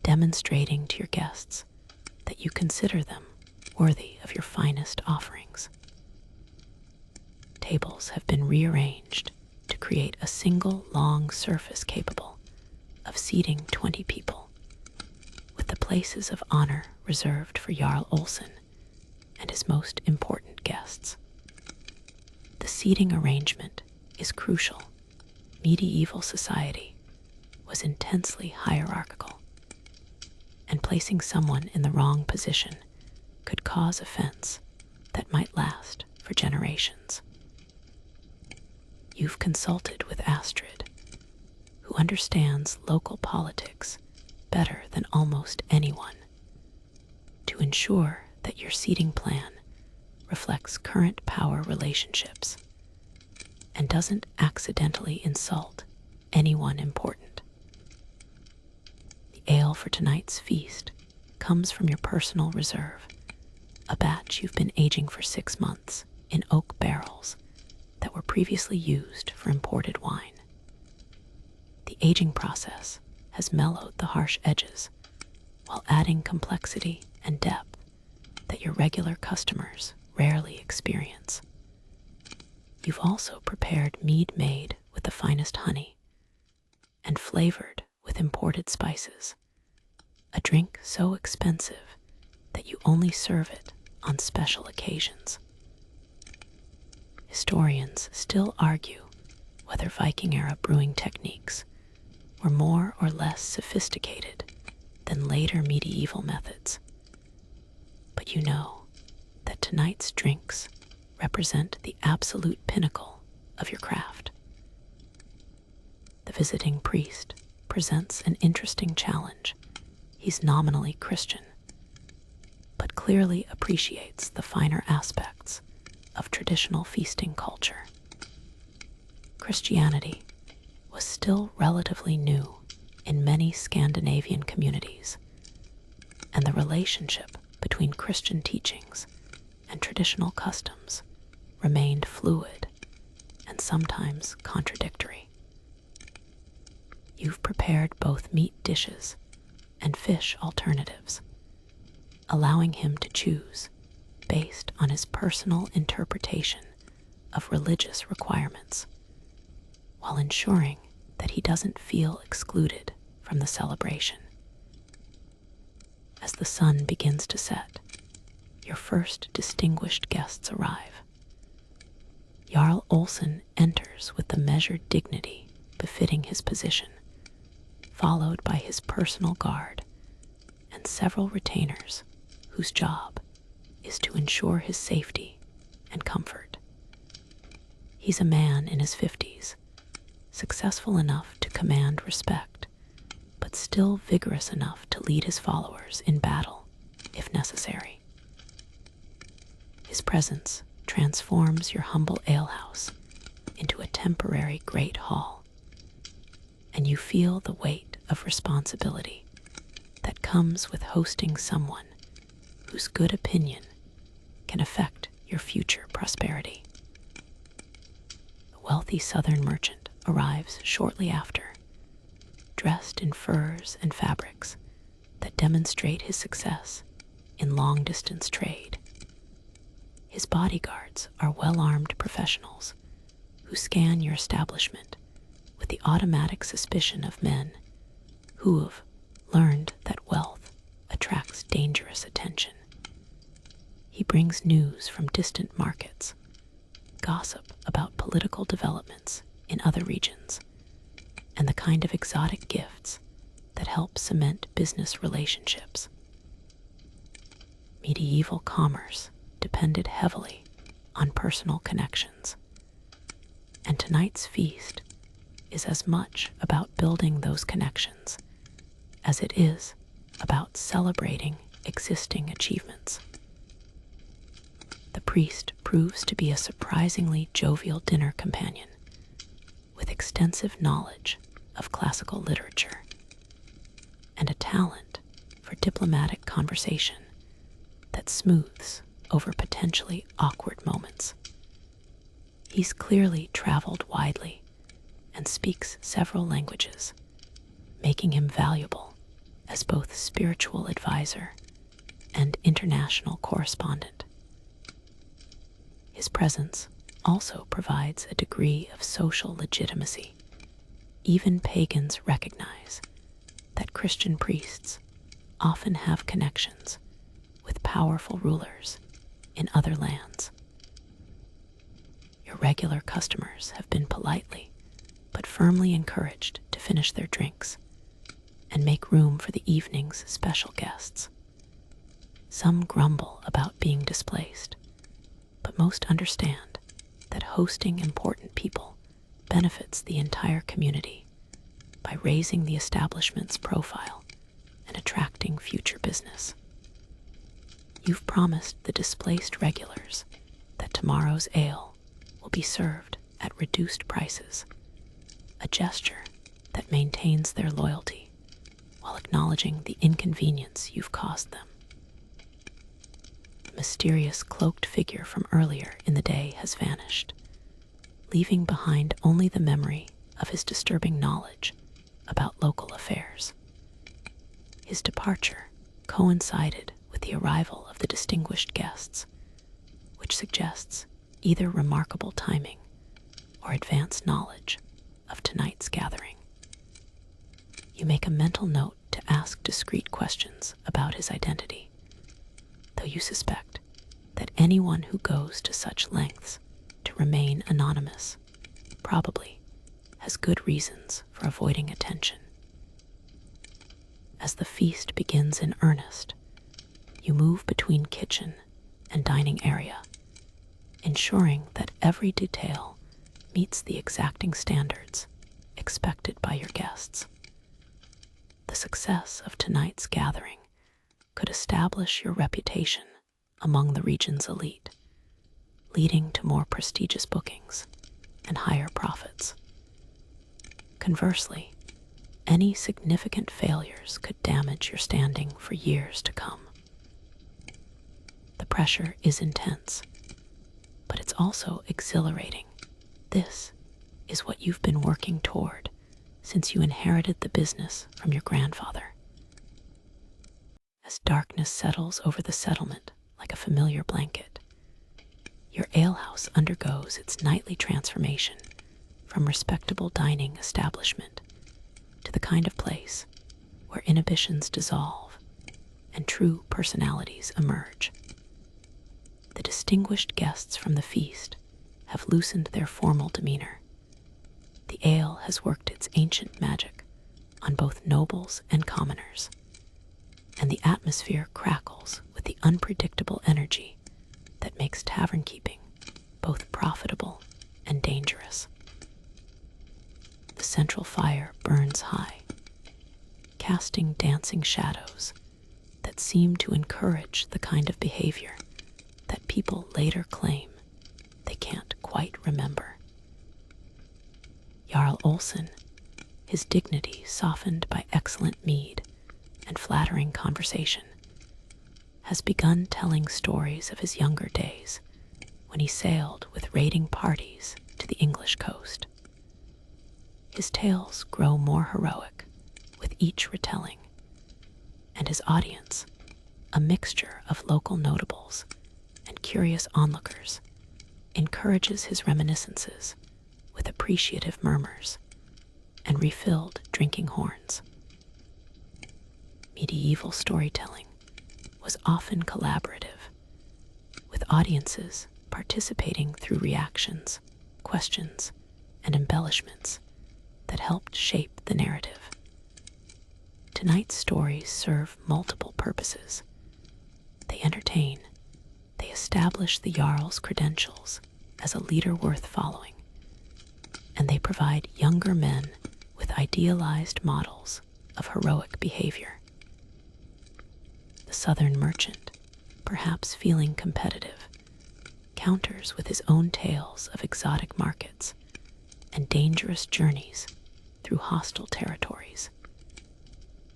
demonstrating to your guests that you consider them worthy of your finest offerings. Tables have been rearranged to create a single long surface capable of seating 20 people, with the places of honor reserved for Jarl Olsen and his most important guests. The seating arrangement is crucial. Medieval society was intensely hierarchical, and placing someone in the wrong position could cause offense that might last for generations. You've consulted with Astrid, who understands local politics better than almost anyone, to ensure that your seating plan reflects current power relationships and doesn't accidentally insult anyone important. The ale for tonight's feast comes from your personal reserve, a batch you've been aging for 6 months in oak barrels that were previously used for imported wine. The aging process has mellowed the harsh edges while adding complexity and depth that your regular customers rarely experience. You've also prepared mead made with the finest honey and flavored with imported spices, a drink so expensive that you only serve it on special occasions. Historians still argue whether Viking-era brewing techniques were more or less sophisticated than later medieval methods. But you know that tonight's drinks represent the absolute pinnacle of your craft. The visiting priest presents an interesting challenge. He's nominally Christian, but clearly appreciates the finer aspects of traditional feasting culture. Christianity was still relatively new in many Scandinavian communities, and the relationship between Christian teachings and traditional customs remained fluid and sometimes contradictory. You've prepared both meat dishes and fish alternatives, allowing him to choose based on his personal interpretation of religious requirements, while ensuring that he doesn't feel excluded from the celebration. As the sun begins to set, your first distinguished guests arrive. Jarl Olsen enters with the measured dignity befitting his position, followed by his personal guard and several retainers whose job is to ensure his safety and comfort. He's a man in his 50s, successful enough to command respect, but still vigorous enough to lead his followers in battle if necessary. His presence transforms your humble alehouse into a temporary great hall, and you feel the weight of responsibility that comes with hosting someone whose good opinion can affect your future prosperity. The wealthy southern merchant arrives shortly after, dressed in furs and fabrics that demonstrate his success in long-distance trade. His bodyguards are well-armed professionals who scan your establishment with the automatic suspicion of men who have learned that wealth attracts dangerous attention. He brings news from distant markets, gossip about political developments in other regions, and the kind of exotic gifts that help cement business relationships. Medieval commerce depended heavily on personal connections, and tonight's feast is as much about building those connections as it is about celebrating existing achievements. The priest proves to be a surprisingly jovial dinner companion with extensive knowledge of classical literature, and a talent for diplomatic conversation that smooths over potentially awkward moments. He's clearly traveled widely and speaks several languages, making him valuable as both spiritual advisor and international correspondent. His presence also provides a degree of social legitimacy. Even pagans recognize that Christian priests often have connections with powerful rulers in other lands. Your regular customers have been politely but firmly encouraged to finish their drinks and make room for the evening's special guests. Some grumble about being displaced, but most understand that hosting important people benefits the entire community by raising the establishment's profile and attracting future business. You've promised the displaced regulars that tomorrow's ale will be served at reduced prices, a gesture that maintains their loyalty while acknowledging the inconvenience you've caused them. The mysterious cloaked figure from earlier in the day has vanished, leaving behind only the memory of his disturbing knowledge about local affairs. His departure coincided with the arrival of the distinguished guests, which suggests either remarkable timing or advanced knowledge of tonight's gathering. You make a mental note to ask discreet questions about his identity, though you suspect that anyone who goes to such lengths to remain anonymous probably has good reasons for avoiding attention. As the feast begins in earnest, you move between kitchen and dining area, ensuring that every detail meets the exacting standards expected by your guests. The success of tonight's gathering could establish your reputation among the region's elite, leading to more prestigious bookings and higher profits. Conversely, any significant failures could damage your standing for years to come. The pressure is intense, but it's also exhilarating. This is what you've been working toward since you inherited the business from your grandfather. As darkness settles over the settlement like a familiar blanket, your alehouse undergoes its nightly transformation from respectable dining establishment to the kind of place where inhibitions dissolve and true personalities emerge. The distinguished guests from the feast have loosened their formal demeanor. The ale has worked its ancient magic on both nobles and commoners, and the atmosphere crackles with the unpredictable energy that makes tavern keeping both profitable and dangerous. The central fire burns high, casting dancing shadows that seem to encourage the kind of behavior that people later claim they can't quite remember. Jarl Olsen, his dignity softened by excellent mead and flattering conversation, has begun telling stories of his younger days when he sailed with raiding parties to the English coast. His tales grow more heroic with each retelling, and his audience, a mixture of local notables and curious onlookers, encourages his reminiscences with appreciative murmurs and refilled drinking horns. Medieval storytelling was often collaborative, with audiences participating through reactions, questions, and embellishments that helped shape the narrative. Tonight's stories serve multiple purposes. They entertain, they establish the Jarl's credentials as a leader worth following, and they provide younger men with idealized models of heroic behavior. The southern merchant, perhaps feeling competitive, counters with his own tales of exotic markets and dangerous journeys through hostile territories.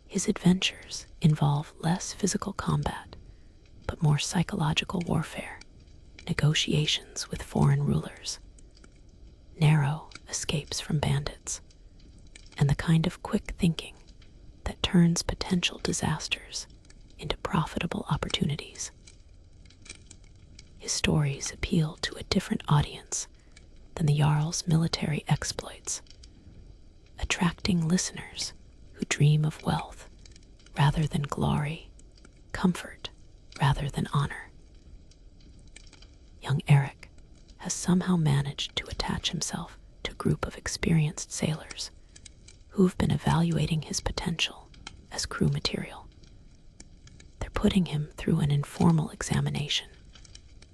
His adventures involve less physical combat, but more psychological warfare, negotiations with foreign rulers, narrow escapes from bandits, and the kind of quick thinking that turns potential disasters into profitable opportunities. His stories appeal to a different audience than the Jarl's military exploits, attracting listeners who dream of wealth rather than glory, comfort rather than honor. Young Eric has somehow managed to attach himself to a group of experienced sailors who've been evaluating his potential as crew material. They're putting him through an informal examination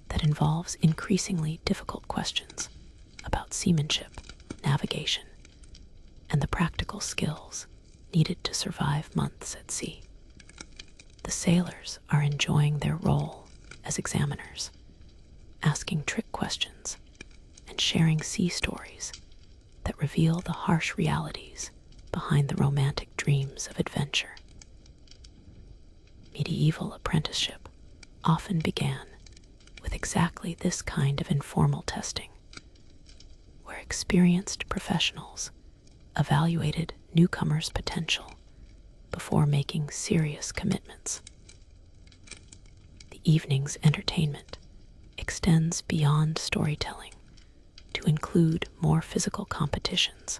that involves increasingly difficult questions about seamanship, navigation, and the practical skills needed to survive months at sea. The sailors are enjoying their role as examiners, asking trick questions and sharing sea stories that reveal the harsh realities behind the romantic dreams of adventure. Medieval apprenticeship often began with exactly this kind of informal testing, where experienced professionals evaluated newcomers' potential before making serious commitments. The evening's entertainment extends beyond storytelling to include more physical competitions.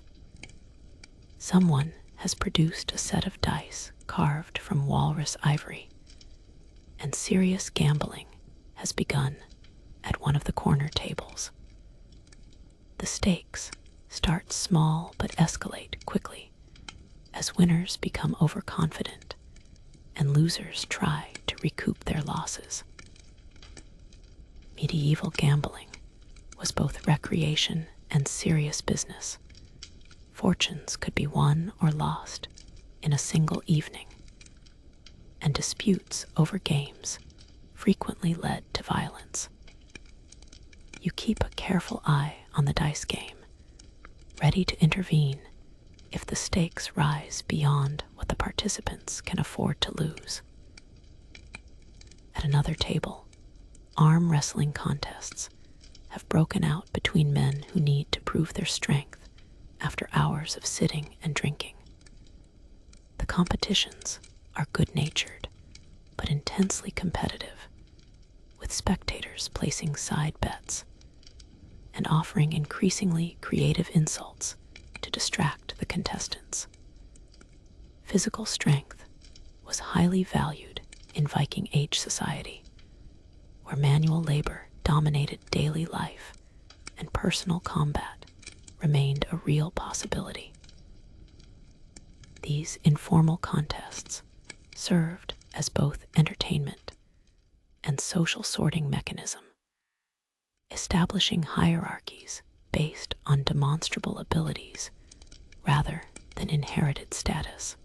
Someone has produced a set of dice carved from walrus ivory, and serious gambling has begun at one of the corner tables. The stakes start small but escalate quickly as winners become overconfident and losers try to recoup their losses. Medieval gambling was both recreation and serious business. Fortunes could be won or lost in a single evening, and disputes over games frequently led to violence. You keep a careful eye on the dice game, ready to intervene if the stakes rise beyond what the participants can afford to lose. At another table, arm wrestling contests have broken out between men who need to prove their strength after hours of sitting and drinking. The competitions are good-natured but intensely competitive, with spectators placing side bets and offering increasingly creative insults to distract the contestants. Physical strength was highly valued in Viking Age society, where manual labor dominated daily life and personal combat remained a real possibility. These informal contests served as both entertainment and social sorting mechanism, establishing hierarchies based on demonstrable abilities rather than inherited status.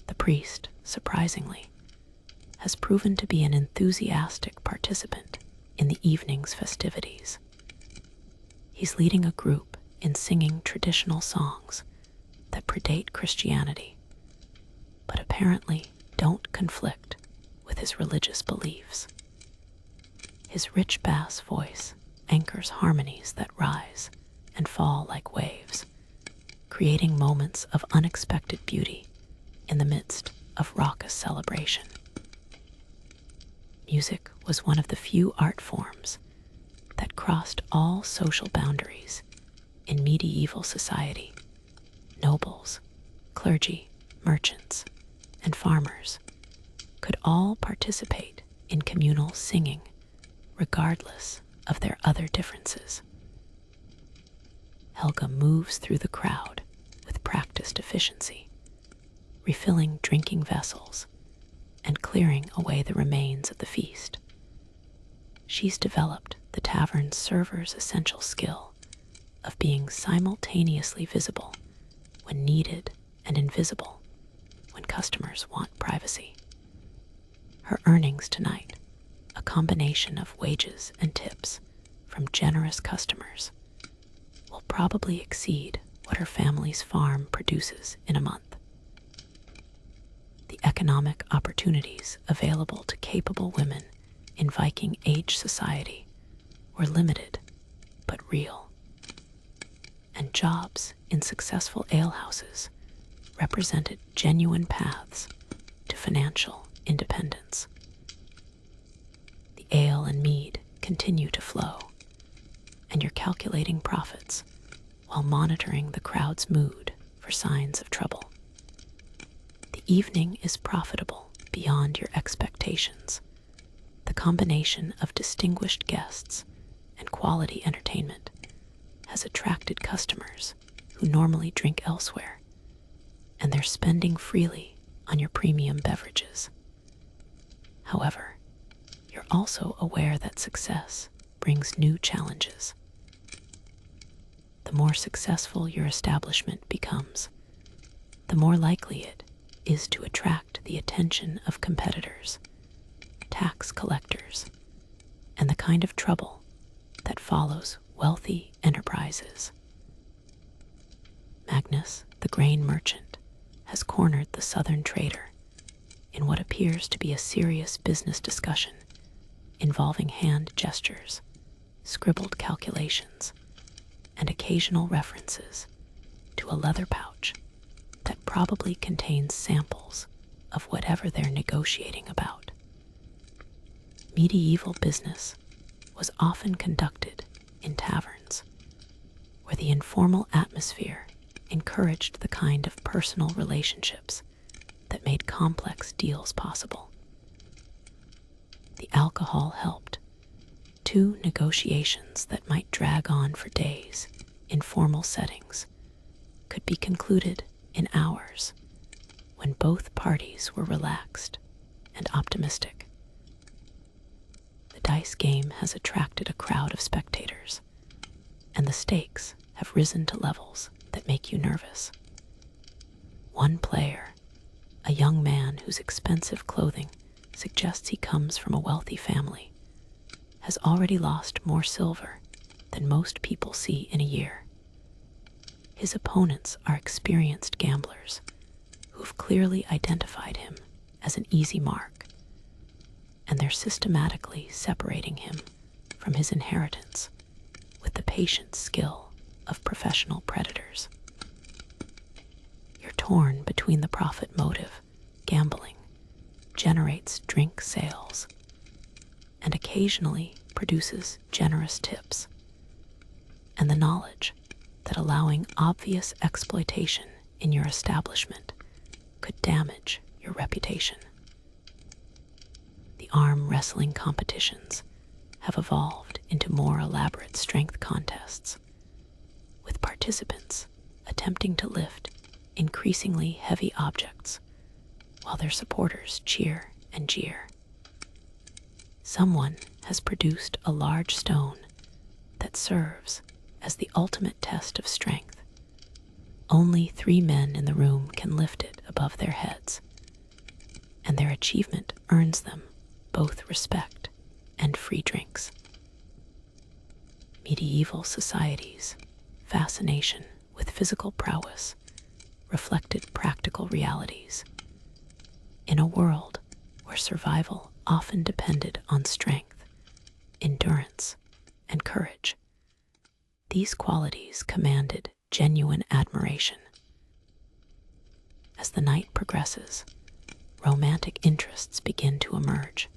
The priest, surprisingly, has proven to be an enthusiastic participant in the evening's festivities. He's leading a group in singing traditional songs that predate Christianity, but apparently don't conflict with his religious beliefs. His rich bass voice anchors harmonies that rise and fall like waves, creating moments of unexpected beauty in the midst of raucous celebration. Music was one of the few art forms that crossed all social boundaries in medieval society. Nobles, clergy, merchants, and farmers could all participate in communal singing regardless of their other differences. Helga moves through the crowd with practiced efficiency, refilling drinking vessels and clearing away the remains of the feast. She's developed the tavern's server's essential skill of being simultaneously visible when needed and invisible when customers want privacy. Her earnings tonight, a combination of wages and tips from generous customers, will probably exceed what her family's farm produces in a month. The economic opportunities available to capable women in Viking Age society were limited but real, and jobs in successful alehouses represented genuine paths to financial independence. The ale and mead continue to flow, and you're calculating profits while monitoring the crowd's mood for signs of trouble. The evening is profitable beyond your expectations. The combination of distinguished guests and quality entertainment has attracted customers who normally drink elsewhere, and they're spending freely on your premium beverages. However, you're also aware that success brings new challenges. The more successful your establishment becomes, the more likely it is to attract the attention of competitors, tax collectors, and the kind of trouble that follows wealthy enterprises. Magnus, the grain merchant, has cornered the southern trader in what appears to be a serious business discussion involving hand gestures, scribbled calculations, and occasional references to a leather pouch that probably contains samples of whatever they're negotiating about. Medieval business was often conducted in taverns, where the informal atmosphere encouraged the kind of personal relationships that made complex deals possible. The alcohol helped. Two negotiations that might drag on for days in formal settings could be concluded in hours when both parties were relaxed and optimistic. The dice game has attracted a crowd of spectators, and the stakes have risen to levels that make you nervous. One player, a young man whose expensive clothing suggests he comes from a wealthy family, has already lost more silver than most people see in a year. His opponents are experienced gamblers who've clearly identified him as an easy mark, and they're systematically separating him from his inheritance with the patient skill of professional predators. You're torn between the profit motive. Gambling generates drink sales and occasionally produces generous tips, and the knowledge that allowing obvious exploitation in your establishment could damage your reputation. The arm wrestling competitions have evolved into more elaborate strength contests, with participants attempting to lift increasingly heavy objects while their supporters cheer and jeer. Someone has produced a large stone that serves as the ultimate test of strength. Only 3 men in the room can lift it above their heads, and their achievement earns them both respect and free drinks. Medieval society's fascination with physical prowess reflected practical realities. In a world where survival often depended on strength, endurance, and courage, these qualities commanded genuine admiration. As the night progresses, romantic interests begin to emerge.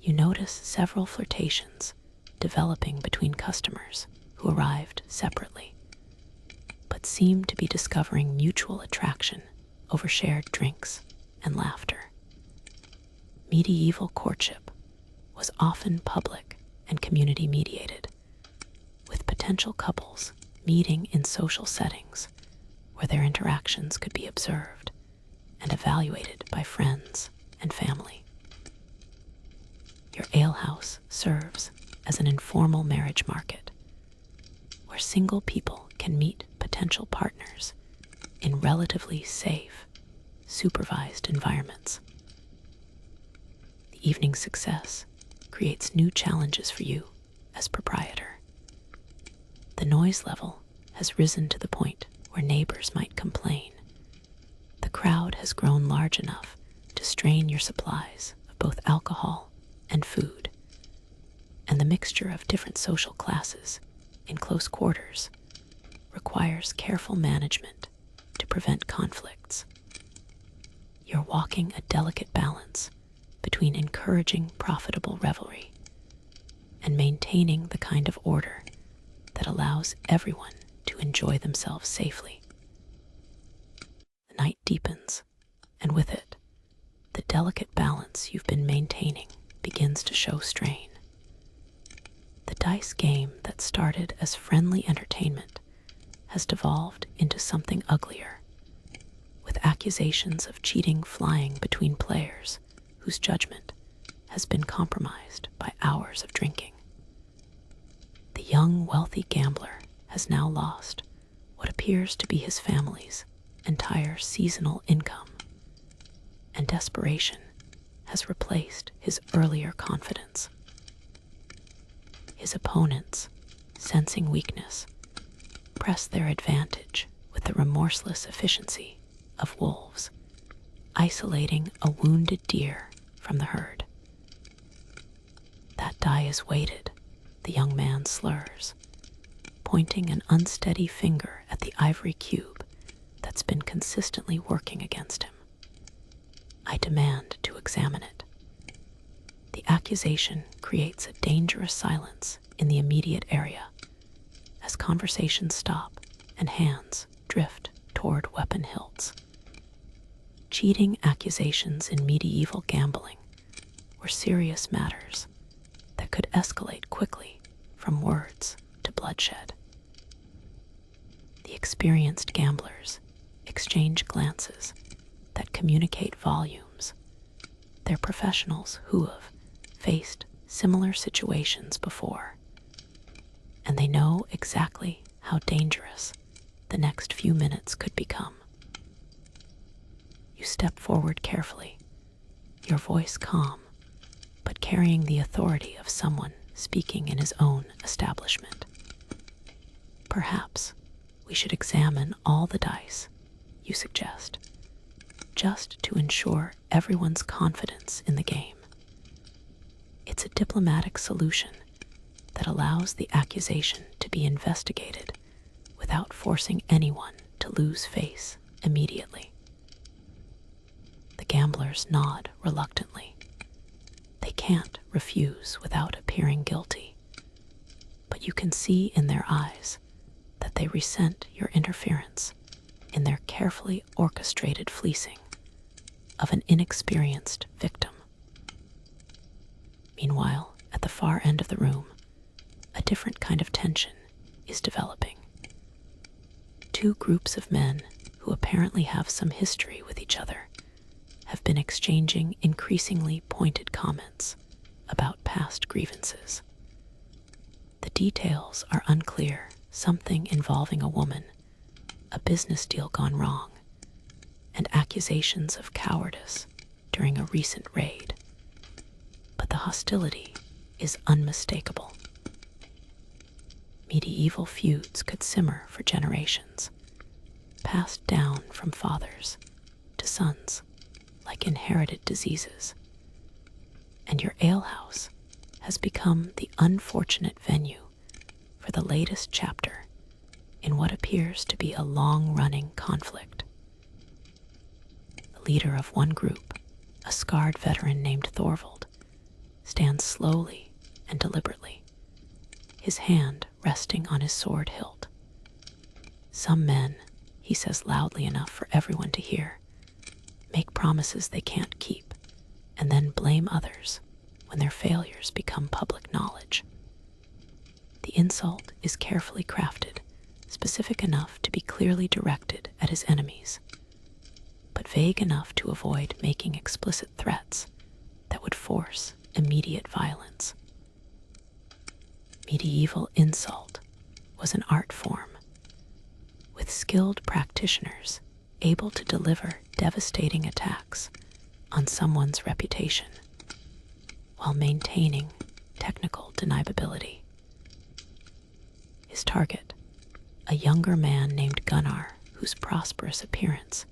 You notice several flirtations developing between customers who arrived separately, but seem to be discovering mutual attraction over shared drinks and laughter. Medieval courtship was often public and community mediated, with potential couples meeting in social settings where their interactions could be observed and evaluated by friends and family. Your alehouse serves as an informal marriage market, where single people can meet potential partners in relatively safe, supervised environments. The evening's success creates new challenges for you as proprietor. The noise level has risen to the point where neighbors might complain. The crowd has grown large enough to strain your supplies of both alcohol and food, and the mixture of different social classes in close quarters requires careful management to prevent conflicts. You're walking a delicate balance between encouraging profitable revelry and maintaining the kind of order that allows everyone to enjoy themselves safely. The night deepens, and with it, the delicate balance you've been maintaining begins to show strain. The dice game that started as friendly entertainment has devolved into something uglier, with accusations of cheating flying between players whose judgment has been compromised by hours of drinking. The young, wealthy gambler has now lost what appears to be his family's entire seasonal income, and desperation has replaced his earlier confidence. His opponents, sensing weakness, press their advantage with the remorseless efficiency of wolves, isolating a wounded deer from the herd. That die is weighted, the young man slurs, pointing an unsteady finger at the ivory cube that's been consistently working against him. I demand to examine it. The accusation creates a dangerous silence in the immediate area as conversations stop and hands drift toward weapon hilts. Cheating accusations in medieval gambling were serious matters that could escalate quickly from words to bloodshed. The experienced gamblers exchange glances that communicate volumes. They're professionals who have faced similar situations before, and they know exactly how dangerous the next few minutes could become. You step forward carefully, your voice calm, but carrying the authority of someone speaking in his own establishment. Perhaps we should examine all the dice, you suggest, just to ensure everyone's confidence in the game. It's a diplomatic solution that allows the accusation to be investigated without forcing anyone to lose face immediately. The gamblers nod reluctantly. They can't refuse without appearing guilty, but you can see in their eyes that they resent your interference in their carefully orchestrated fleecing of an inexperienced victim. Meanwhile, at the far end of the room, a different kind of tension is developing. Two groups of men who apparently have some history with each other have been exchanging increasingly pointed comments about past grievances. The details are unclear, something involving a woman, a business deal gone wrong, and accusations of cowardice during a recent raid. But the hostility is unmistakable. Medieval feuds could simmer for generations, passed down from fathers to sons like inherited diseases. And your alehouse has become the unfortunate venue for the latest chapter in what appears to be a long-running conflict. The leader of one group, a scarred veteran named Thorvald, stands slowly and deliberately, his hand resting on his sword hilt. Some men, he says loudly enough for everyone to hear, make promises they can't keep, and then blame others when their failures become public knowledge. The insult is carefully crafted, specific enough to be clearly directed at his enemies, but vague enough to avoid making explicit threats that would force immediate violence. Medieval insult was an art form, with skilled practitioners able to deliver devastating attacks on someone's reputation while maintaining technical deniability. His target, A younger man named Gunnar, whose prosperous appearance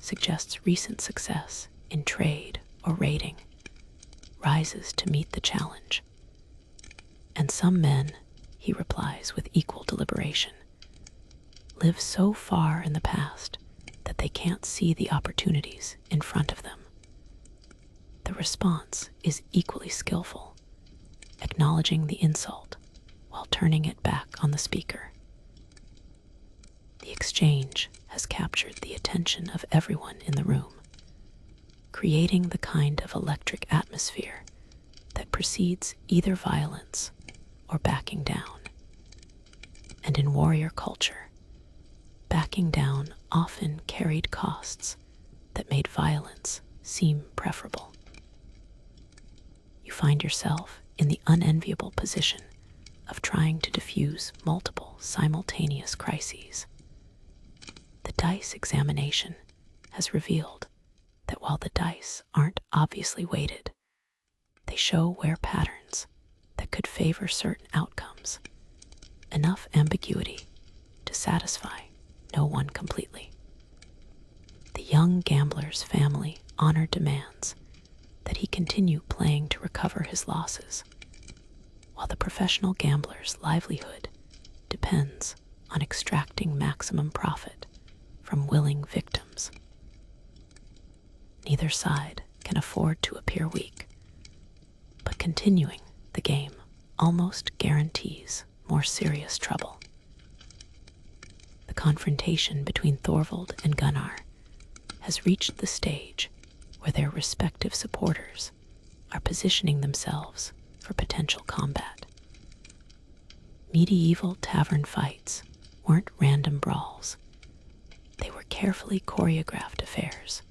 suggests recent success in trade or raiding, rises to meet the challenge. And some men, he replies with equal deliberation, live so far in the past that they can't see the opportunities in front of them. The response is equally skillful, acknowledging the insult while turning it back on the speaker. The exchange has captured the attention of everyone in the room, creating the kind of electric atmosphere that precedes either violence or backing down. And in warrior culture, backing down often carried costs that made violence seem preferable. You find yourself in the unenviable position of trying to diffuse multiple simultaneous crises. The dice examination has revealed that while the dice aren't obviously weighted, they show where patterns that could favor certain outcomes, enough ambiguity to satisfy no one completely. The young gambler's family honor demands that he continue playing to recover his losses, while the professional gambler's livelihood depends on extracting maximum profit from willing victims. Neither side can afford to appear weak, but continuing the game almost guarantees more serious trouble. The confrontation between Thorvald and Gunnar has reached the stage where their respective supporters are positioning themselves for potential combat. Medieval tavern fights weren't random brawls. They were carefully choreographed affairs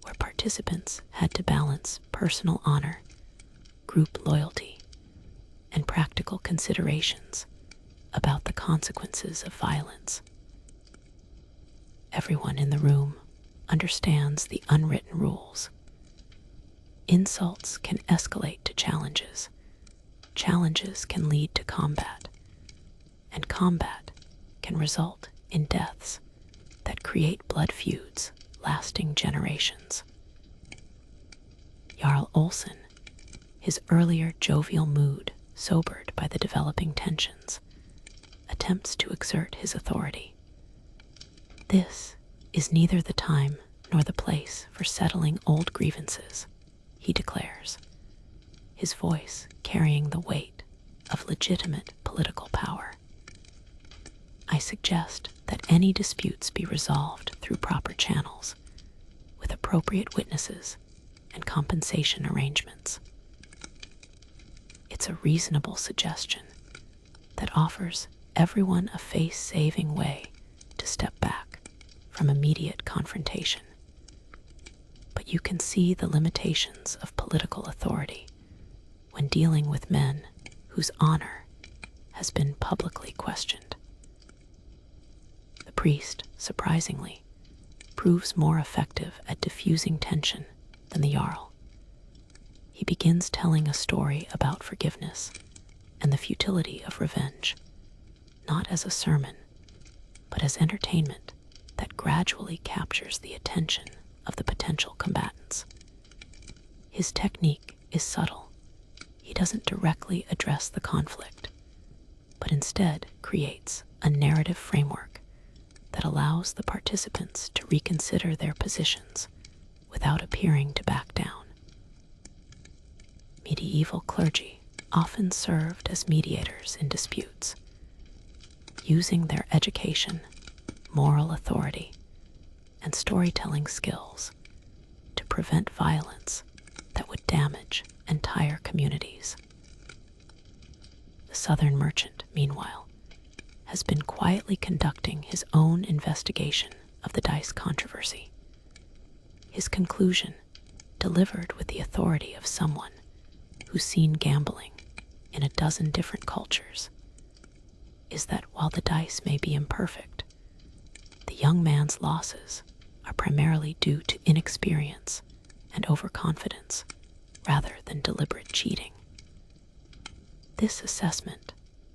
where participants had to balance personal honor, group loyalty, and practical considerations about the consequences of violence. Everyone in the room understands the unwritten rules. Insults can escalate to challenges. Challenges can lead to combat. And combat can result in deaths that create blood feuds lasting generations. Jarl Olsen, his earlier jovial mood sobered by the developing tensions, attempts to exert his authority. This is neither the time nor the place for settling old grievances, he declares, his voice carrying the weight of legitimate political power. I suggest that any disputes be resolved through proper channels, with appropriate witnesses and compensation arrangements. It's a reasonable suggestion that offers everyone a face-saving way to step back from immediate confrontation. But you can see the limitations of political authority when dealing with men whose honor has been publicly questioned. The priest, surprisingly, proves more effective at diffusing tension than the Jarl. He begins telling a story about forgiveness and the futility of revenge, not as a sermon, but as entertainment that gradually captures the attention of the potential combatants. His technique is subtle. He doesn't directly address the conflict, but instead creates a narrative framework that allows the participants to reconsider their positions without appearing to back down. Medieval clergy often served as mediators in disputes, using their education, moral authority, and storytelling skills to prevent violence that would damage entire communities. The Southern merchant, meanwhile, has been quietly conducting his own investigation of the dice controversy. His conclusion, delivered with the authority of someone who's seen gambling in a dozen different cultures, is that while the dice may be imperfect, the young man's losses are primarily due to inexperience and overconfidence rather than deliberate cheating. This assessment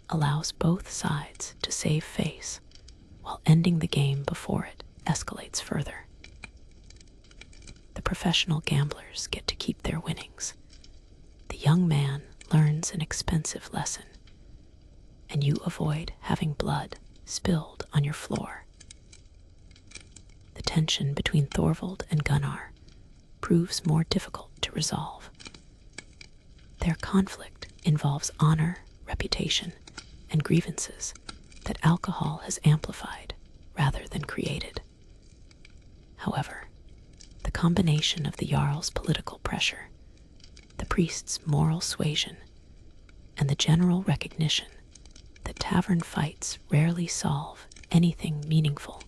allows both sides to save face while ending the game before it escalates further. The professional gamblers get to keep their winnings. The young man learns an expensive lesson, and you avoid having blood spilled on your floor. The tension between Thorvald and Gunnar proves more difficult to resolve. Their conflict involves honor, reputation, and grievances that alcohol has amplified rather than created. However, the combination of the Jarl's political pressure, the priest's moral suasion, and the general recognition that tavern fights rarely solve anything meaningful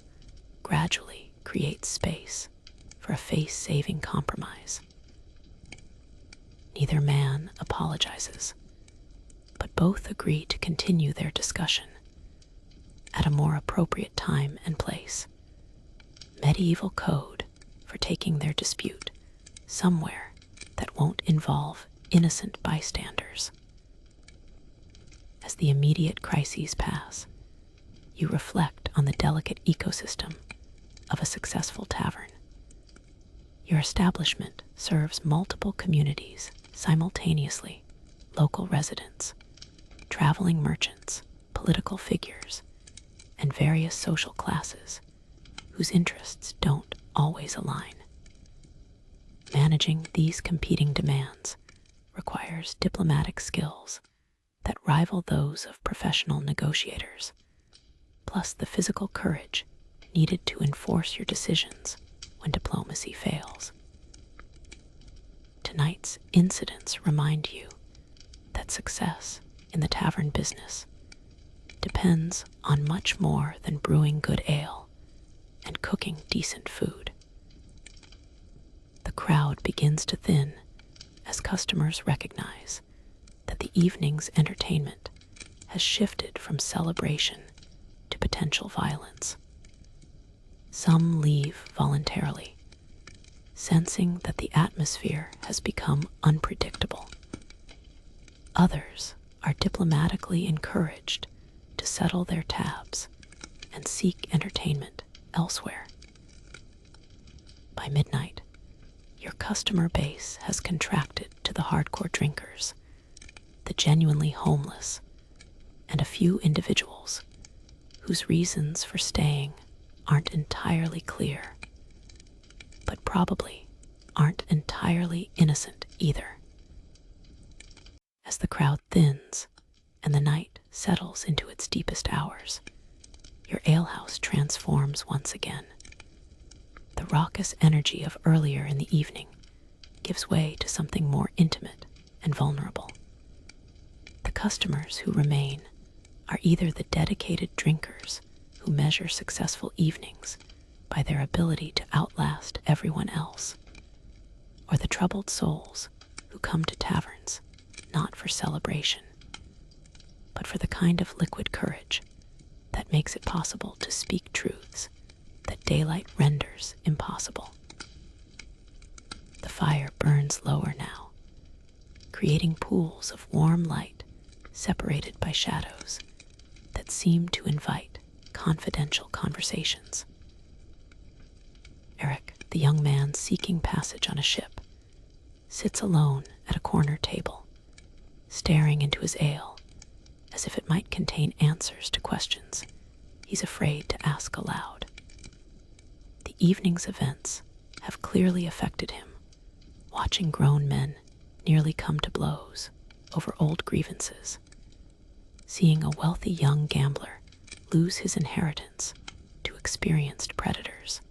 gradually creates space for a face-saving compromise. Neither man apologizes, but both agree to continue their discussion at a more appropriate time and place. Medieval code for taking their dispute somewhere that won't involve innocent bystanders. As the immediate crises pass, you reflect on the delicate ecosystem of a successful tavern. Your establishment serves multiple communities simultaneously: local residents, traveling merchants, political figures, and various social classes whose interests don't always align. Managing these competing demands requires diplomatic skills that rival those of professional negotiators, plus the physical courage needed to enforce your decisions when diplomacy fails. Tonight's incidents remind you that success in the tavern business depends on much more than brewing good ale and cooking decent food. The crowd begins to thin as customers recognize that the evening's entertainment has shifted from celebration to potential violence. Some leave voluntarily, sensing that the atmosphere has become unpredictable. Others are diplomatically encouraged to settle their tabs and seek entertainment elsewhere. By midnight, your customer base has contracted to the hardcore drinkers, the genuinely homeless, and a few individuals whose reasons for staying aren't entirely clear, but probably aren't entirely innocent either. As the crowd thins and the night settles into its deepest hours, your alehouse transforms once again. The raucous energy of earlier in the evening gives way to something more intimate and vulnerable. The customers who remain are either the dedicated drinkers who measure successful evenings by their ability to outlast everyone else, or the troubled souls who come to taverns not for celebration, but for the kind of liquid courage that makes it possible to speak truths that daylight renders impossible. The fire burns lower now, creating pools of warm light separated by shadows that seem to invite confidential conversations. Eric, the young man seeking passage on a ship, sits alone at a corner table, staring into his ale as if it might contain answers to questions he's afraid to ask aloud. The evening's events have clearly affected him, watching grown men nearly come to blows over old grievances, seeing a wealthy young gambler lose his inheritance to experienced predators,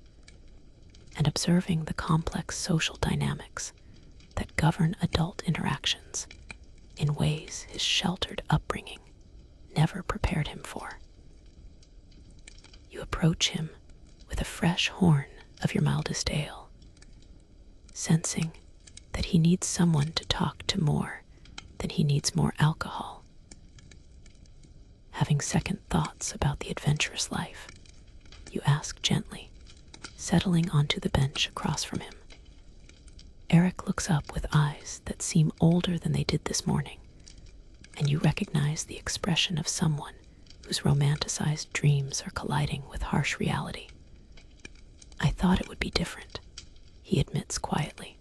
and observing the complex social dynamics that govern adult interactions in ways his sheltered upbringing never prepared him for. You approach him with a fresh horn of your mildest ale, sensing that he needs someone to talk to more than he needs more alcohol. Having second thoughts about the adventurous life, you ask gently, settling onto the bench across from him. Eric looks up with eyes that seem older than they did this morning, and you recognize the expression of someone whose romanticized dreams are colliding with harsh reality. I thought it would be different, he admits quietly.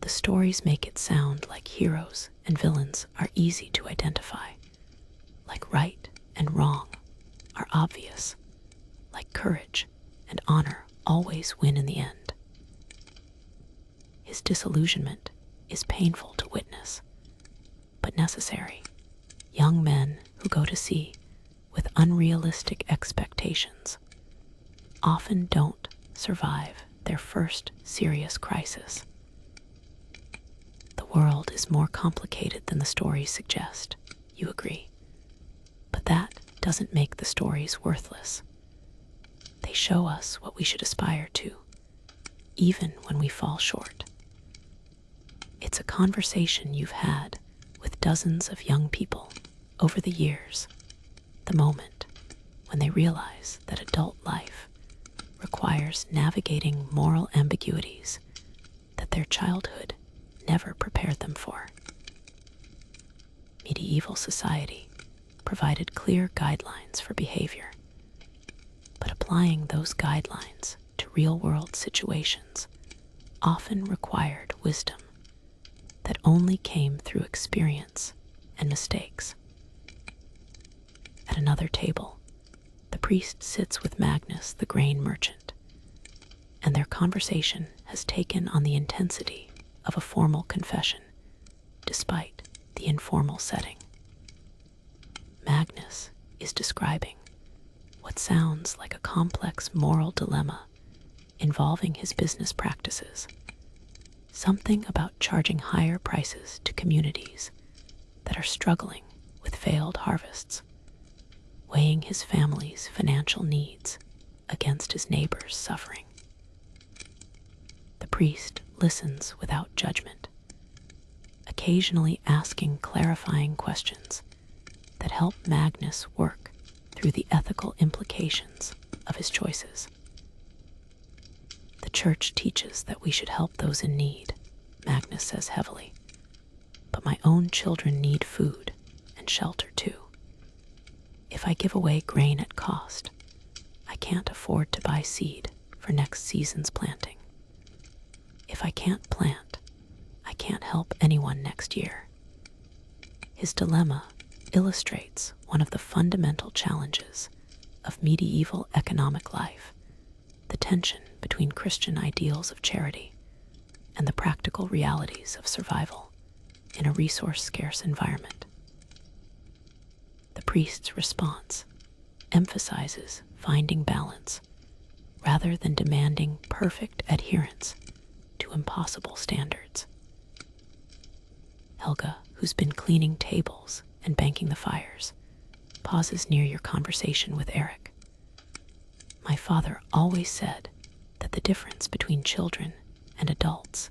The stories make it sound like heroes and villains are easy to identify, like right and wrong are obvious, like courage and honor always win in the end. His disillusionment is painful to witness, but necessary. Young men who go to sea with unrealistic expectations often don't survive their first serious crisis. The world is more complicated than the stories suggest, you agree. But that doesn't make the stories worthless. They show us what we should aspire to, even when we fall short. It's a conversation you've had with dozens of young people over the years, the moment when they realize that adult life requires navigating moral ambiguities that their childhood never prepared them for. Medieval society provided clear guidelines for behavior, but applying those guidelines to real-world situations often required wisdom that only came through experience and mistakes. At another table, the priest sits with Magnus, the grain merchant, and their conversation has taken on the intensity of a formal confession, despite the informal setting. Magnus is describing what sounds like a complex moral dilemma involving his business practices, something about charging higher prices to communities that are struggling with failed harvests, weighing his family's financial needs against his neighbor's suffering. The priest listens without judgment, occasionally asking clarifying questions that help Magnus work through the ethical implications of his choices. The church teaches that we should help those in need, Magnus says heavily, but my own children need food and shelter too. If I give away grain at cost, I can't afford to buy seed for next season's planting. If I can't plant, I can't help anyone next year. His dilemma illustrates one of the fundamental challenges of medieval economic life, the tension between Christian ideals of charity and the practical realities of survival in a resource-scarce environment. The priest's response emphasizes finding balance rather than demanding perfect adherence to impossible standards. Helga, who's been cleaning tables and banking the fires, pauses near your conversation with Eric. My father always said that the difference between children and adults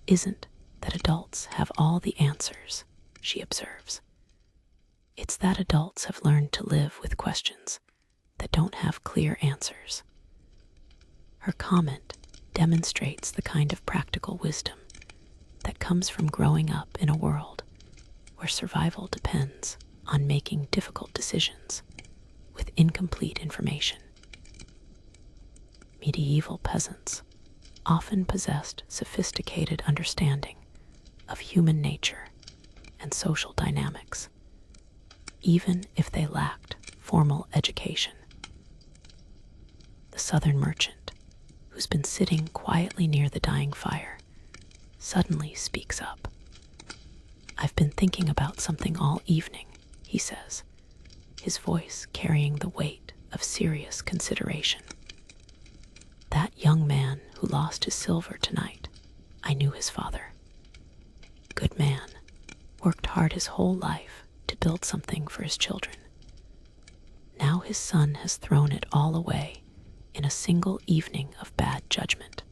isn't that adults have all the answers, she observes. It's that adults have learned to live with questions that don't have clear answers. Her comment demonstrates the kind of practical wisdom that comes from growing up in a world where survival depends on making difficult decisions with incomplete information. Medieval peasants often possessed sophisticated understanding of human nature and social dynamics, even if they lacked formal education. The southern merchant, who's been sitting quietly near the dying fire, suddenly speaks up. I've been thinking about something all evening, he says, his voice carrying the weight of serious consideration. That young man who lost his silver tonight, I knew his father. Good man, worked hard his whole life to build something for his children. Now his son has thrown it all away in a single evening of bad judgment.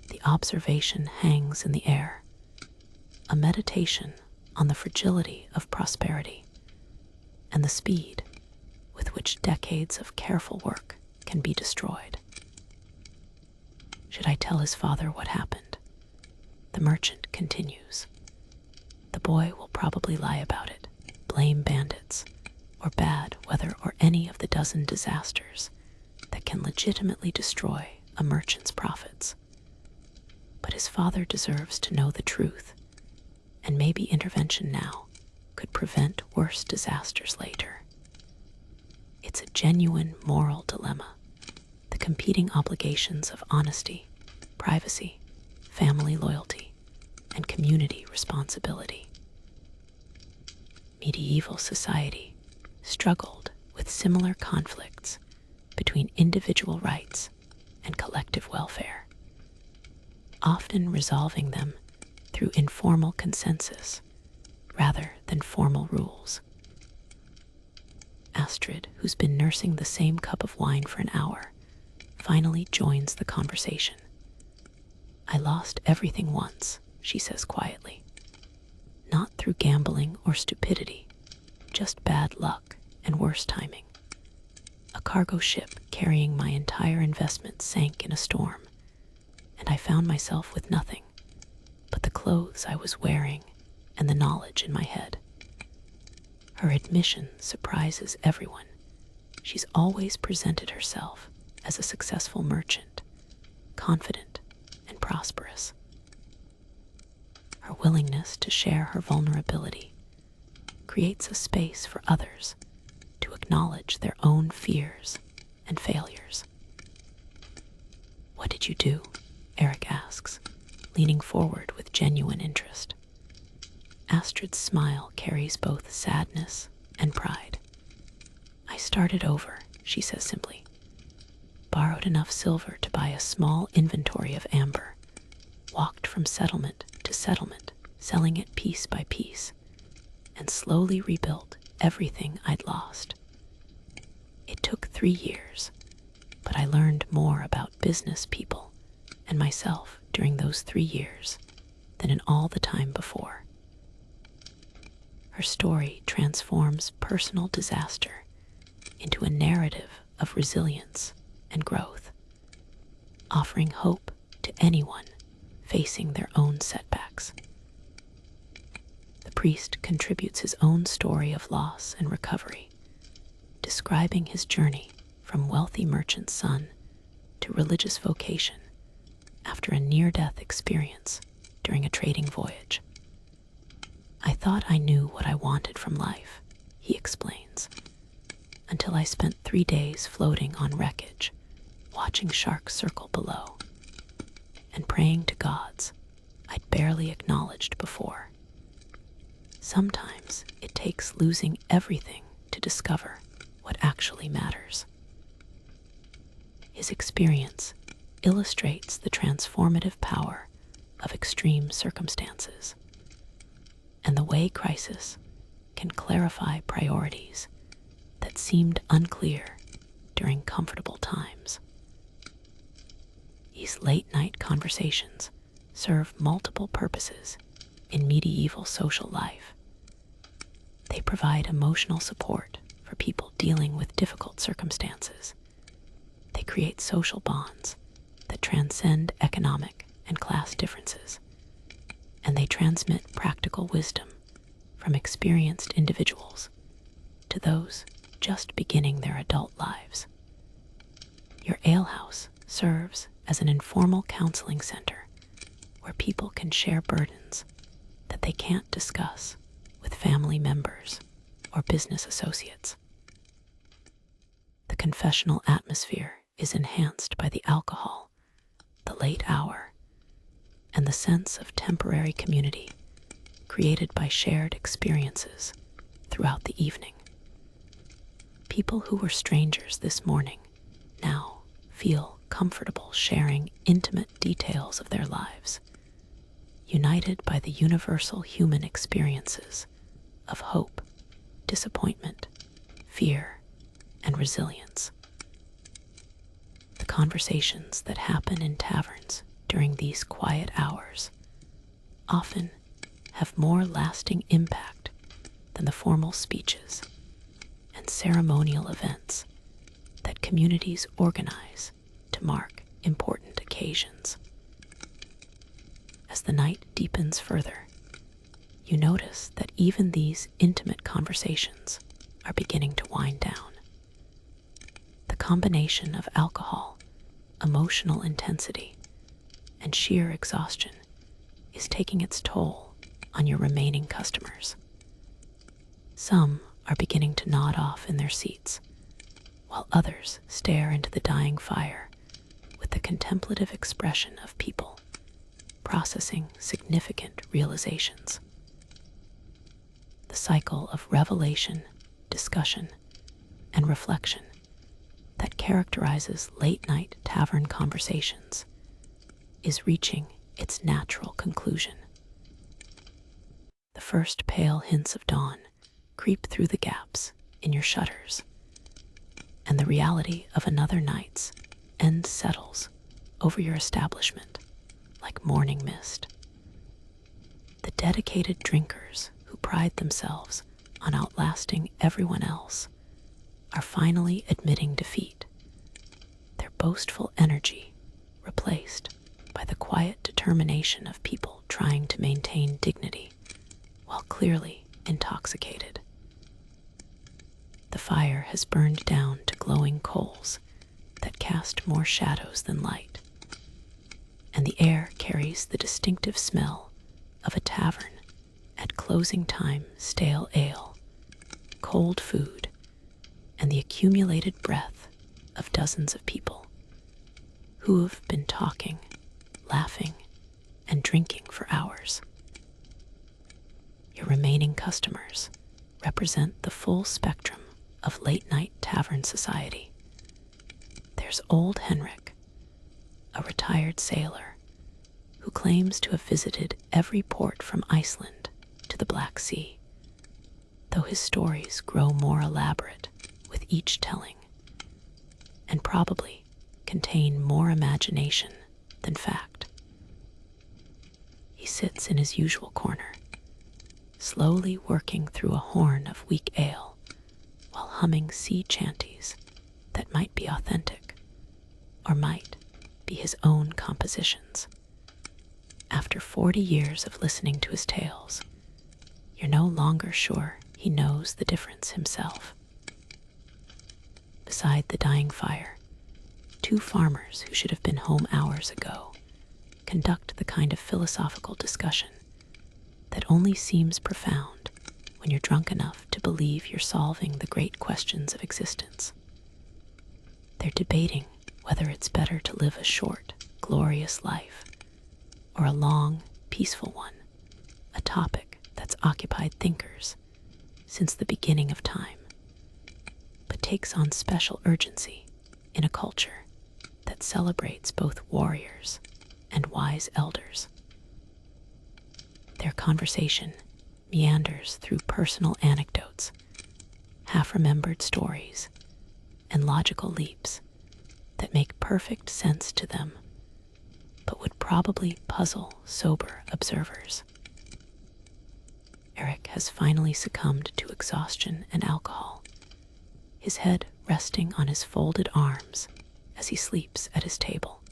The observation hangs in the air, a meditation on the fragility of prosperity and the speed with which decades of careful work can be destroyed. Should I tell his father what happened? The merchant continues. The boy will probably lie about it, blame bandits, or bad weather or any of the dozen disasters that can legitimately destroy a merchant's profits. But his father deserves to know the truth, and maybe intervention now could prevent worse disasters later. It's a genuine moral dilemma, the competing obligations of honesty, privacy, family loyalty, and community responsibility. Medieval society struggled with similar conflicts between individual rights and collective welfare, often resolving them through informal consensus rather than formal rules. Astrid, who's been nursing the same cup of wine for an hour, finally joins the conversation. "I lost everything once," she says quietly. "Not through gambling or stupidity, just bad luck and worse timing. A cargo ship carrying my entire investment sank in a storm, and I found myself with nothing but the clothes I was wearing and the knowledge in my head." Her admission surprises everyone. She's always presented herself as a successful merchant, confident and prosperous. Her willingness to share her vulnerability creates a space for others to acknowledge their own fears and failures. "What did you do?" Eric asks, leaning forward with genuine interest. Astrid's smile carries both sadness and pride. "I started over," she says simply. "Borrowed enough silver to buy a small inventory of amber, walked from settlement to settlement, selling it piece by piece, and slowly rebuilt everything I'd lost. It took 3 years, but I learned more about business people and myself during those 3 years than in all the time before." Her story transforms personal disaster into a narrative of resilience and growth, offering hope to anyone facing their own setbacks. The priest contributes his own story of loss and recovery, describing his journey from wealthy merchant's son to religious vocation after a near-death experience during a trading voyage. "I thought I knew what I wanted from life," he explains, "until I spent 3 days floating on wreckage, watching sharks circle below, and praying to gods I'd barely acknowledged before. Sometimes it takes losing everything to discover what actually matters." His experience illustrates the transformative power of extreme circumstances and the way crisis can clarify priorities that seemed unclear during comfortable times. These late-night conversations serve multiple purposes in medieval social life. They provide emotional support for people dealing with difficult circumstances. They create social bonds that transcend economic and class differences, and they transmit practical wisdom from experienced individuals to those just beginning their adult lives. Your alehouse serves as an informal counseling center where people can share burdens that they can't discuss with family members or business associates. The confessional atmosphere is enhanced by the alcohol, the late hour, and the sense of temporary community created by shared experiences throughout the evening. People who were strangers this morning now feel comfortable sharing intimate details of their lives, united by the universal human experiences of hope, disappointment, fear, and resilience. The conversations that happen in taverns during these quiet hours often have more lasting impact than the formal speeches and ceremonial events that communities organize to mark important occasions. As the night deepens further, you notice that even these intimate conversations are beginning to wind down. The combination of alcohol, emotional intensity, and sheer exhaustion is taking its toll on your remaining customers. Some are beginning to nod off in their seats, while others stare into the dying fire with the contemplative expression of people processing significant realizations. The cycle of revelation, discussion, and reflection that characterizes late-night tavern conversations is reaching its natural conclusion. The first pale hints of dawn creep through the gaps in your shutters, and the reality of another night's end settles over your establishment like morning mist. The dedicated drinkers who pride themselves on outlasting everyone else are finally admitting defeat, their boastful energy replaced by the quiet determination of people trying to maintain dignity while clearly intoxicated. The fire has burned down to glowing coals that cast more shadows than light, and the air carries the distinctive smell of a tavern at closing time stale ale, cold food, and the accumulated breath of dozens of people who have been talking, laughing, and drinking for hours. Your remaining customers represent the full spectrum of late-night tavern society. There's old Henrik, a retired sailor who claims to have visited every port from Iceland to the Black Sea, though his stories grow more elaborate with each telling, and probably contain more imagination than fact. He sits in his usual corner, slowly working through a horn of weak ale while humming sea chanties that might be authentic or might be his own compositions. After 40 years of listening to his tales, you're no longer sure he knows the difference himself. Beside the dying fire, two farmers who should have been home hours ago conduct the kind of philosophical discussion that only seems profound when you're drunk enough to believe you're solving the great questions of existence. They're debating whether it's better to live a short, glorious life or a long, peaceful one, a topic that's occupied thinkers since the beginning of time, but takes on special urgency in a culture that celebrates both warriors and wise elders. Their conversation meanders through personal anecdotes, half-remembered stories, and logical leaps that make perfect sense to them, but would probably puzzle sober observers. Eric has finally succumbed to exhaustion and alcohol, his head resting on his folded arms as he sleeps at his table.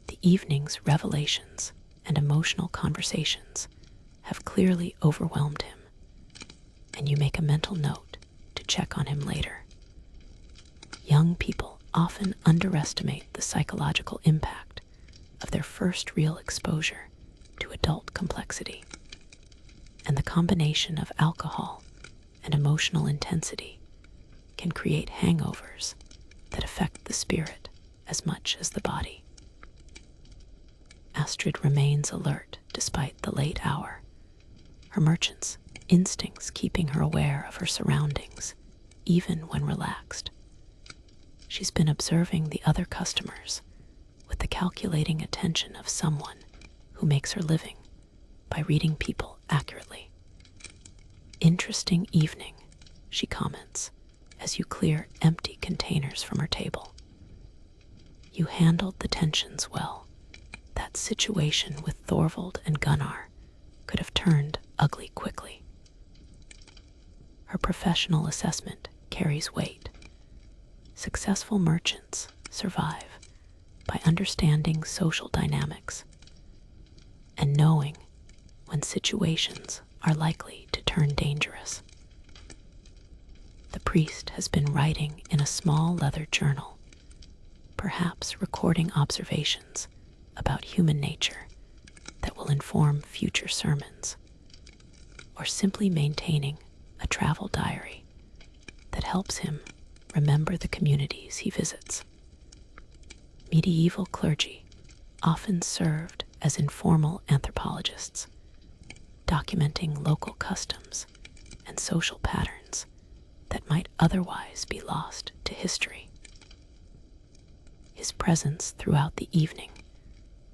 The evening's revelations and emotional conversations have clearly overwhelmed him, and you make a mental note to check on him later. Young people often underestimate the psychological impact of their first real exposure to adult complexity, and the combination of alcohol and emotional intensity can create hangovers that affect the spirit as much as the body. Astrid remains alert despite the late hour, her merchant's instincts keeping her aware of her surroundings, even when relaxed. She's been observing the other customers with the calculating attention of someone who makes her living by reading people accurately. "Interesting evening," she comments as you clear empty containers from her table. "You handled the tensions well. That situation with Thorvald and Gunnar could have turned ugly quickly." Her professional assessment carries weight. Successful merchants survive by understanding social dynamics and knowing when situations are likely to turn dangerous. The priest has been writing in a small leather journal, perhaps recording observations about human nature that will inform future sermons, or simply maintaining a travel diary that helps him remember the communities he visits. Medieval clergy often served as informal anthropologists, documenting local customs and social patterns that might otherwise be lost to history. His presence throughout the evening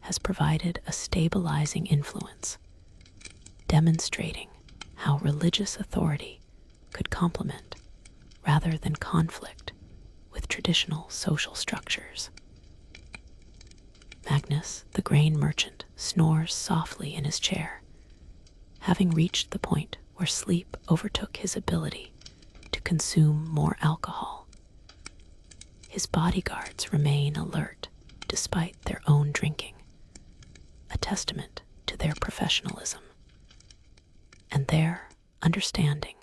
has provided a stabilizing influence, demonstrating how religious authority could complement rather than conflict with traditional social structures. Magnus, the grain merchant, snores softly in his chair, having reached the point where sleep overtook his ability to consume more alcohol. His bodyguards remain alert despite their own drinking, a testament to their professionalism and their understanding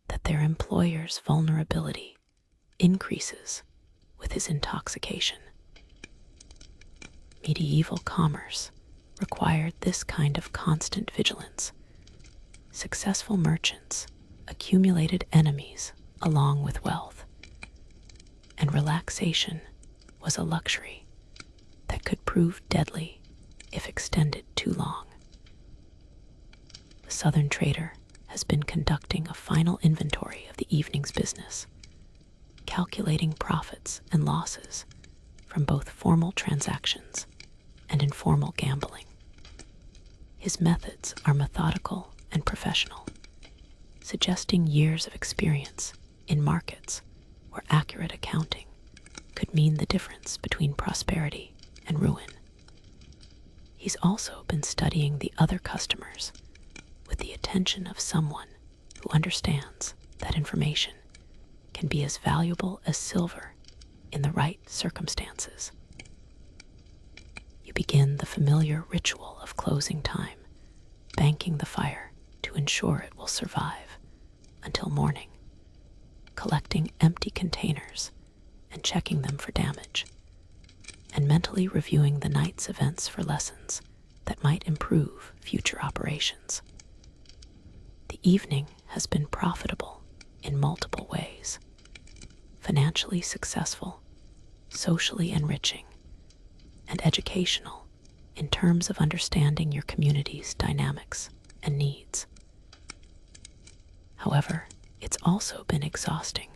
that their employer's vulnerability increases with his intoxication. Medieval commerce required this kind of constant vigilance. Successful merchants accumulated enemies along with wealth, and relaxation was a luxury that could prove deadly if extended too long. The southern trader has been conducting a final inventory of the evening's business, calculating profits and losses from both formal transactions and informal gambling. His methods are methodical and professional, suggesting years of experience in markets where accurate accounting could mean the difference between prosperity and ruin. He's also been studying the other customers with the attention of someone who understands that information can be as valuable as silver in the right circumstances. You begin the familiar ritual of closing time, banking the fire to ensure it will survive until morning, collecting empty containers and checking them for damage, and mentally reviewing the night's events for lessons that might improve future operations. The evening has been profitable in multiple ways: financially successful, socially enriching, and educational in terms of understanding your community's dynamics and needs. However, it's also been exhausting,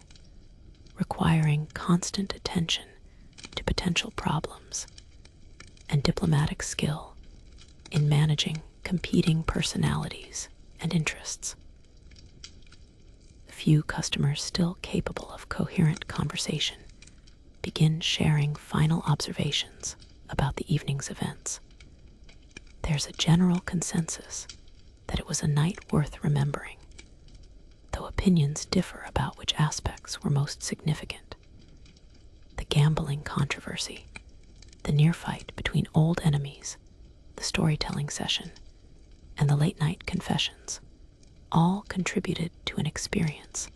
requiring constant attention to potential problems and diplomatic skill in managing competing personalities and interests. The few customers still capable of coherent conversation begin sharing final observations about the evening's events. There's a general consensus that it was a night worth remembering, though opinions differ about which aspects were most significant. The gambling controversy, the near fight between old enemies, the storytelling session, and the late-night confessions all contributed to an experience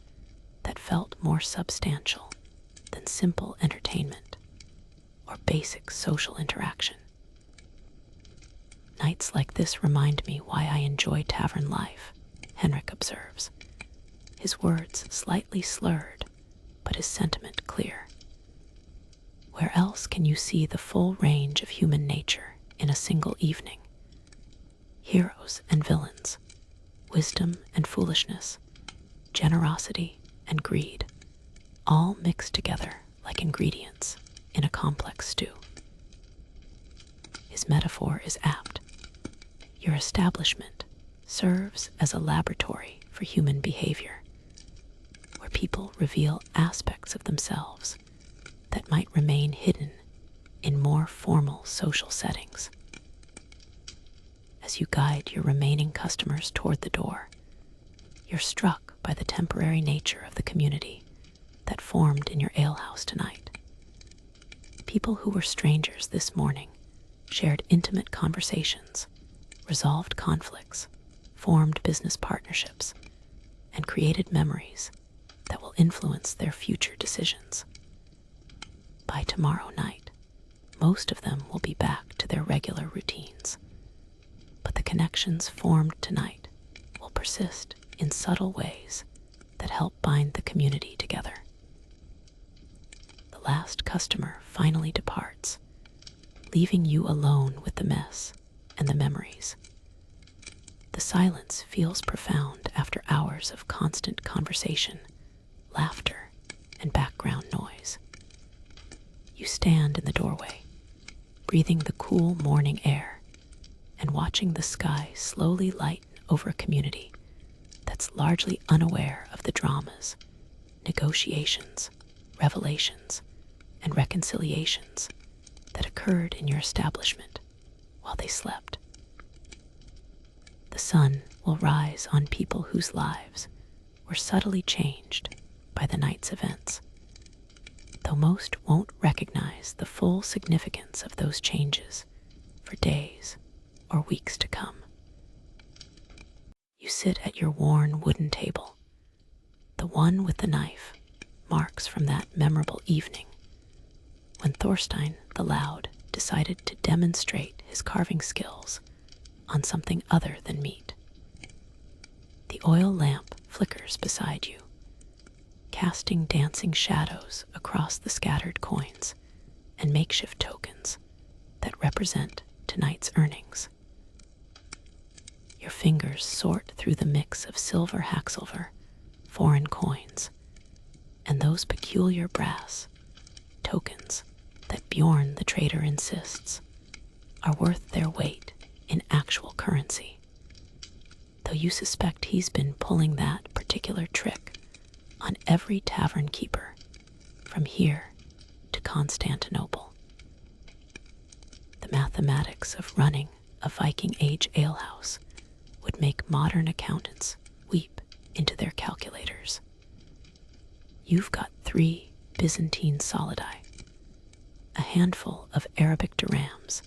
that felt more substantial than simple entertainment or basic social interaction. Nights like this remind me why I enjoy tavern life, Henrik observes, his words slightly slurred, but his sentiment clear. Where else can you see the full range of human nature in a single evening? Heroes and villains, wisdom and foolishness, generosity and greed, all mixed together like ingredients in a complex stew. His metaphor is apt. Your establishment serves as a laboratory for human behavior, where people reveal aspects of themselves that might remain hidden in more formal social settings. As you guide your remaining customers toward the door, you're struck by the temporary nature of the community that formed in your alehouse tonight. People who were strangers this morning shared intimate conversations, resolved conflicts, formed business partnerships, and created memories that will influence their future decisions. By tomorrow night, most of them will be back to their regular routines, but the connections formed tonight will persist in subtle ways that help bind the community together. The last customer finally departs, leaving you alone with the mess and the memories. The silence feels profound after hours of constant conversation, laughter, and background noise. You stand in the doorway, breathing the cool morning air and watching the sky slowly lighten over a community that's largely unaware of the dramas, negotiations, revelations, and reconciliations that occurred in your establishment while they slept. The sun will rise on people whose lives were subtly changed by the night's events, though most won't recognize the full significance of those changes for days or weeks to come. You sit at your worn wooden table, the one with the knife, marks from that memorable evening when Thorstein the Loud decided to demonstrate his carving skills on something other than meat. The oil lamp flickers beside you, casting dancing shadows across the scattered coins and makeshift tokens that represent tonight's earnings. Your fingers sort through the mix of silver hacksilver, foreign coins, and those peculiar brass tokens that Bjorn the trader insists are worth their weight in actual currency, though you suspect he's been pulling that particular trick on every tavern keeper from here to Constantinople. The mathematics of running a Viking Age alehouse would make modern accountants weep into their calculators. You've got 3 Byzantine solidi, a handful of Arabic dirhams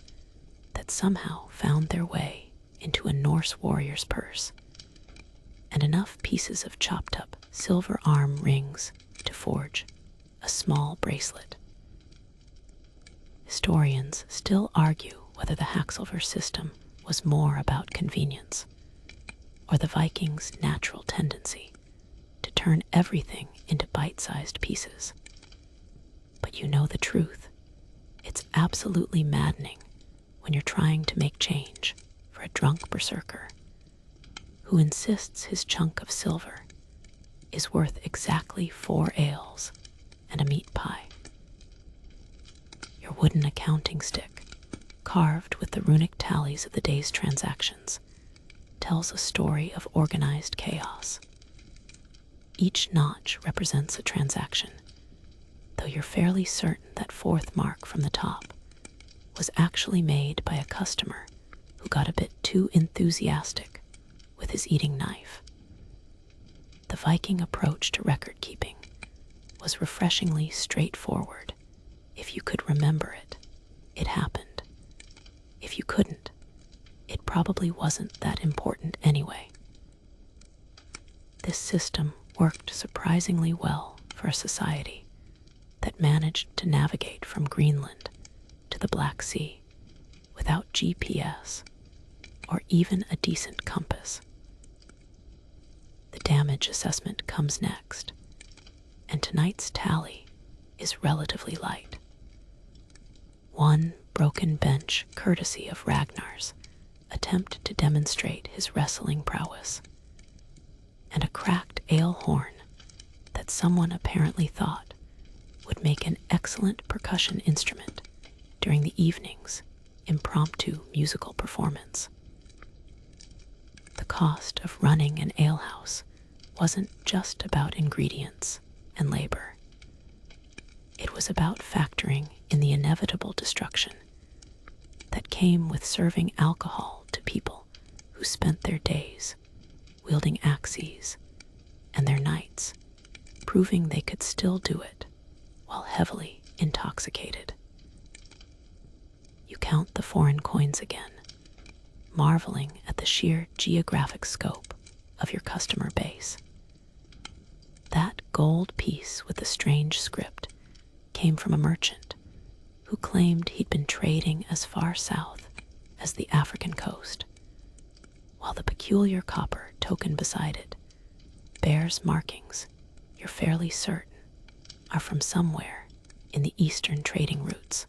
that somehow found their way into a Norse warrior's purse, and enough pieces of chopped up silver arm rings to forge a small bracelet. Historians still argue whether the hacksilver system was more about convenience or the Vikings' natural tendency to turn everything into bite-sized pieces. But you know the truth. It's absolutely maddening when you're trying to make change for a drunk berserker who insists his chunk of silver is worth exactly 4 ales and a meat pie. Your wooden accounting stick, carved with the runic tallies of the day's transactions, tells a story of organized chaos. Each notch represents a transaction, though you're fairly certain that 4th mark from the top was actually made by a customer who got a bit too enthusiastic with his eating knife. The Viking approach to record keeping was refreshingly straightforward. If you could remember it, it happened. If you couldn't, it probably wasn't that important anyway. This system worked surprisingly well for a society that managed to navigate from Greenland to the Black Sea without GPS or even a decent compass. The damage assessment comes next, and tonight's tally is relatively light. 1 broken bench courtesy of Ragnar's attempt to demonstrate his wrestling prowess, and a cracked ale horn that someone apparently thought would make an excellent percussion instrument during the evening's impromptu musical performance. The cost of running an alehouse wasn't just about ingredients and labor. It was about factoring in the inevitable destruction that came with serving alcohol to people who spent their days wielding axes and their nights proving they could still do it while heavily intoxicated. You count the foreign coins again, marveling at the sheer geographic scope of your customer base. That gold piece with the strange script came from a merchant who claimed he'd been trading as far south as the African coast, while the peculiar copper token beside it bears markings you're fairly certain are from somewhere in the eastern trading routes.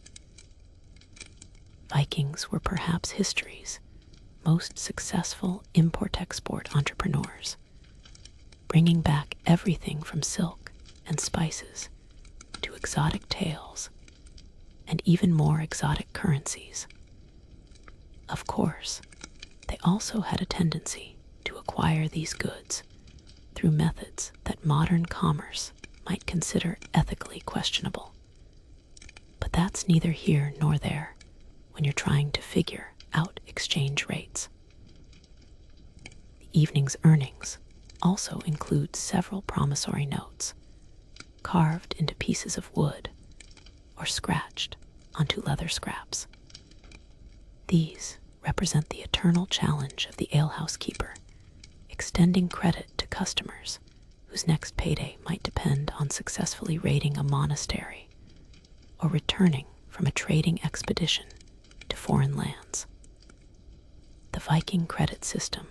Vikings were perhaps history's most successful import-export entrepreneurs, bringing back everything from silk and spices to exotic tales and even more exotic currencies. Of course, they also had a tendency to acquire these goods through methods that modern commerce might consider ethically questionable. But that's neither here nor there when you're trying to figure out exchange rates. The evening's earnings also include several promissory notes carved into pieces of wood or scratched onto leather scraps. These represent the eternal challenge of the alehouse keeper, extending credit to customers whose next payday might depend on successfully raiding a monastery or returning from a trading expedition to foreign lands. The Viking credit system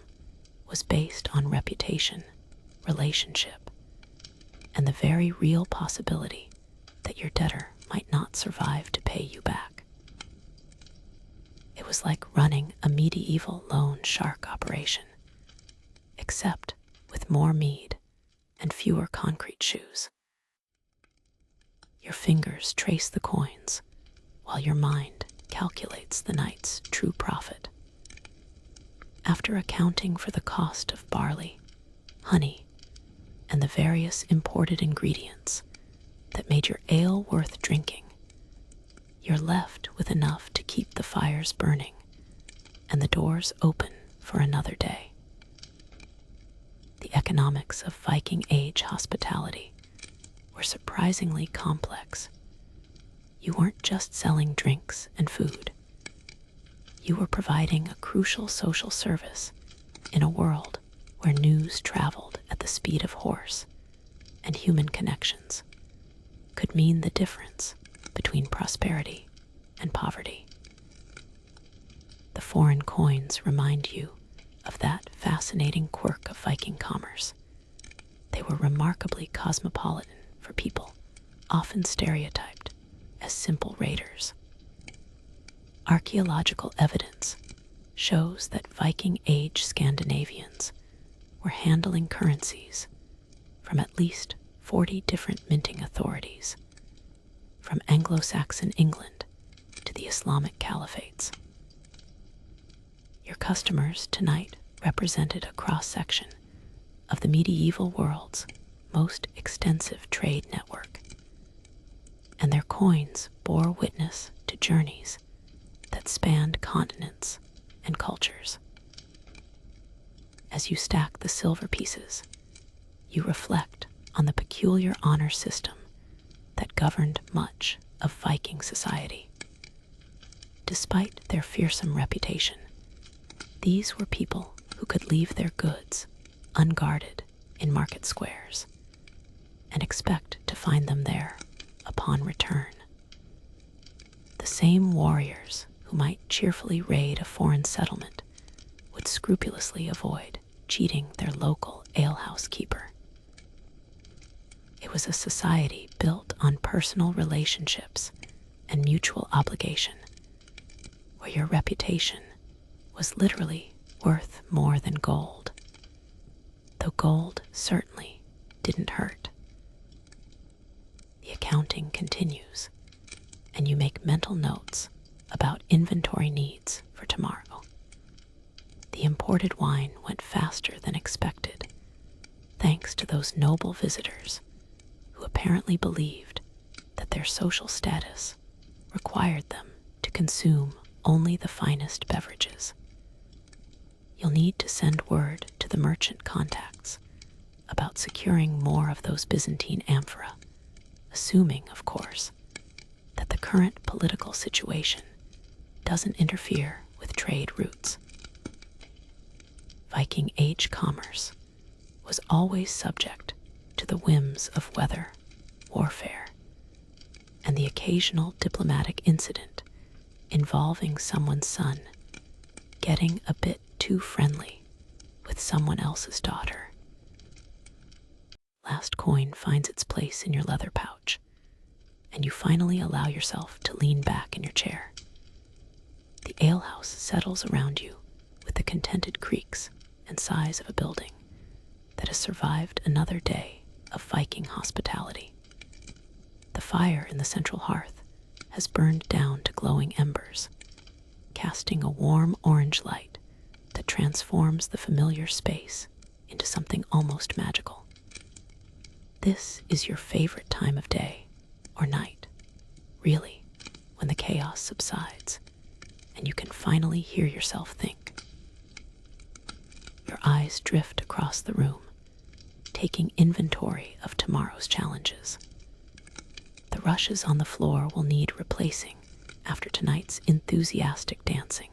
was based on reputation, relationship, and the very real possibility that your debtor might not survive to pay you back. It was like running a medieval loan shark operation, except with more mead and fewer concrete shoes. Your fingers trace the coins while your mind calculates the night's true profit. After accounting for the cost of barley, honey, and the various imported ingredients that made your ale worth drinking, you're left with enough to keep the fires burning and the doors open for another day. The economics of Viking Age hospitality were surprisingly complex. You weren't just selling drinks and food. You were providing a crucial social service in a world where news traveled at the speed of horse, and human connections could mean the difference between prosperity and poverty. The foreign coins remind you of that fascinating quirk of Viking commerce. They were remarkably cosmopolitan for people often stereotyped as simple raiders. Archaeological evidence shows that Viking Age Scandinavians were handling currencies from at least 40 different minting authorities, from Anglo-Saxon England to the Islamic caliphates. Your customers tonight represented a cross-section of the medieval world's most extensive trade network, and their coins bore witness to journeys that spanned continents and cultures. As you stack the silver pieces, you reflect on the peculiar honor system that governed much of Viking society. Despite their fearsome reputation, these were people who could leave their goods unguarded in market squares and expect to find them there upon return. The same warriors who might cheerfully raid a foreign settlement would scrupulously avoid cheating their local alehouse keeper. It was a society built on personal relationships and mutual obligation, where your reputation was literally worth more than gold, though gold certainly didn't hurt. The accounting continues, and you make mental notes about inventory needs for tomorrow. The imported wine went faster than expected, thanks to those noble visitors who apparently believed that their social status required them to consume only the finest beverages. You'll need to send word to the merchant contacts about securing more of those Byzantine amphora, assuming, of course, that the current political situation doesn't interfere with trade routes. Viking Age commerce was always subject to to the whims of weather, warfare, and the occasional diplomatic incident involving someone's son getting a bit too friendly with someone else's daughter. Last coin finds its place in your leather pouch, and you finally allow yourself to lean back in your chair. The alehouse settles around you with the contented creaks and sighs of a building that has survived another day of Viking hospitality. The fire in the central hearth has burned down to glowing embers, casting a warm orange light that transforms the familiar space into something almost magical. This is your favorite time of day or night, really, when the chaos subsides and you can finally hear yourself think. Your eyes drift across the room, taking inventory of tomorrow's challenges. The rushes on the floor will need replacing after tonight's enthusiastic dancing,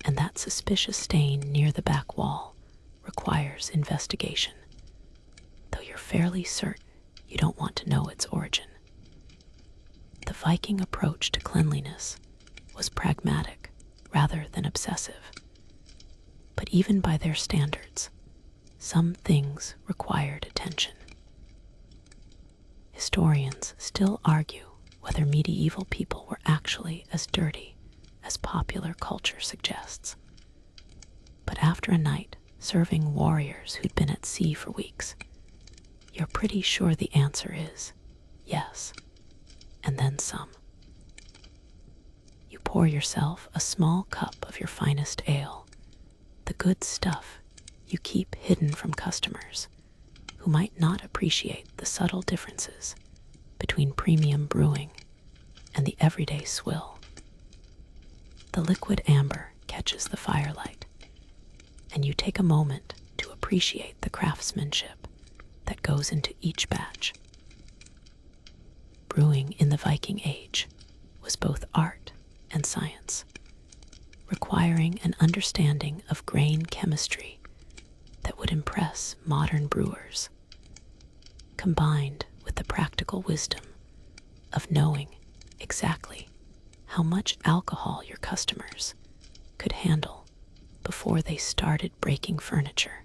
and that suspicious stain near the back wall requires investigation, though you're fairly certain you don't want to know its origin. The Viking approach to cleanliness was pragmatic rather than obsessive, but even by their standards, some things required attention. Historians still argue whether medieval people were actually as dirty as popular culture suggests. But after a night serving warriors who'd been at sea for weeks, you're pretty sure the answer is yes, and then some. You pour yourself a small cup of your finest ale, the good stuff you keep hidden from customers who might not appreciate the subtle differences between premium brewing and the everyday swill. The liquid amber catches the firelight, and you take a moment to appreciate the craftsmanship that goes into each batch. Brewing in the Viking Age was both art and science, requiring an understanding of grain chemistry that would impress modern brewers, combined with the practical wisdom of knowing exactly how much alcohol your customers could handle before they started breaking furniture.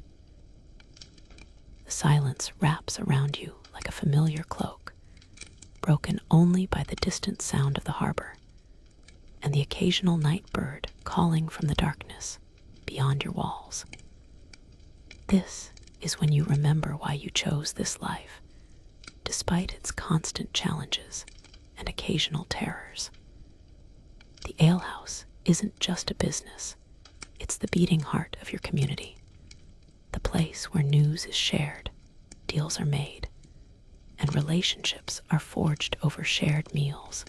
The silence wraps around you like a familiar cloak, broken only by the distant sound of the harbor and the occasional night bird calling from the darkness beyond your walls. This is when you remember why you chose this life, despite its constant challenges and occasional terrors. The alehouse isn't just a business, it's the beating heart of your community, the place where news is shared, deals are made, and relationships are forged over shared meals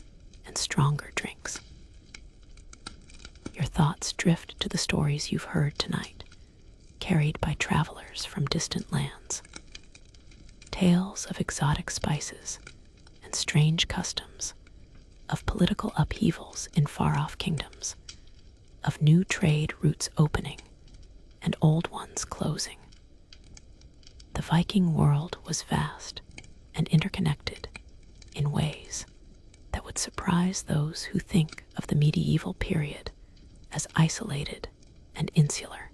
and stronger drinks. Your thoughts drift to the stories you've heard tonight, carried by travelers from distant lands. Tales of exotic spices and strange customs, of political upheavals in far-off kingdoms, of new trade routes opening and old ones closing. The Viking world was vast and interconnected in ways that would surprise those who think of the medieval period as isolated and insular.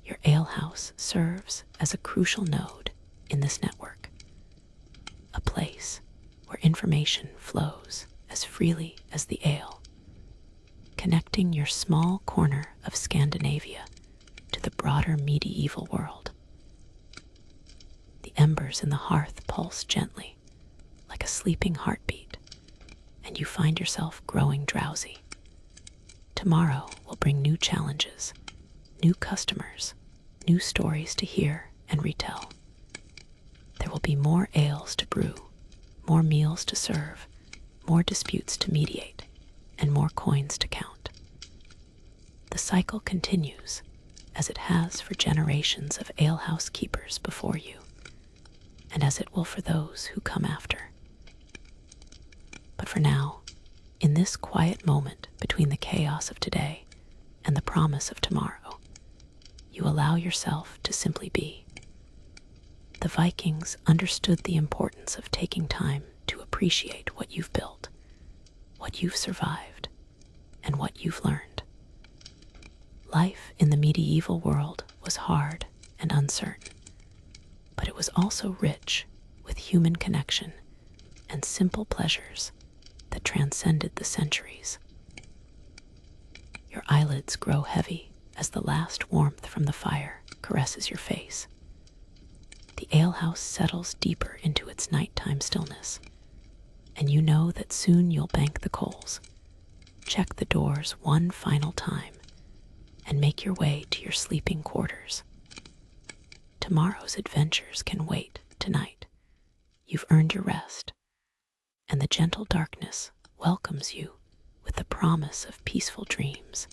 Your alehouse serves as a crucial node in this network, a place where information flows as freely as the ale, connecting your small corner of Scandinavia to the broader medieval world. The embers in the hearth pulse gently, like a sleeping heartbeat, and you find yourself growing drowsy. Tomorrow will bring new challenges, new customers, new stories to hear and retell. There will be more ales to brew, more meals to serve, more disputes to mediate, and more coins to count. The cycle continues, as it has for generations of alehouse keepers before you, and as it will for those who come after. But for now, in this quiet moment between the chaos of today and the promise of tomorrow, you allow yourself to simply be. the Vikings understood the importance of taking time to appreciate what you've built, what you've survived, and what you've learned. Life in the medieval world was hard and uncertain, but it was also rich with human connection and simple pleasures that transcended the centuries. Your eyelids grow heavy as the last warmth from the fire caresses your face. The alehouse settles deeper into its nighttime stillness, and you know that soon you'll bank the coals, check the doors one final time, and make your way to your sleeping quarters. Tomorrow's adventures can wait tonight. You've earned your rest, and the gentle darkness welcomes you with the promise of peaceful dreams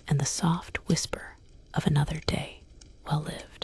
and the soft whisper of another day well lived.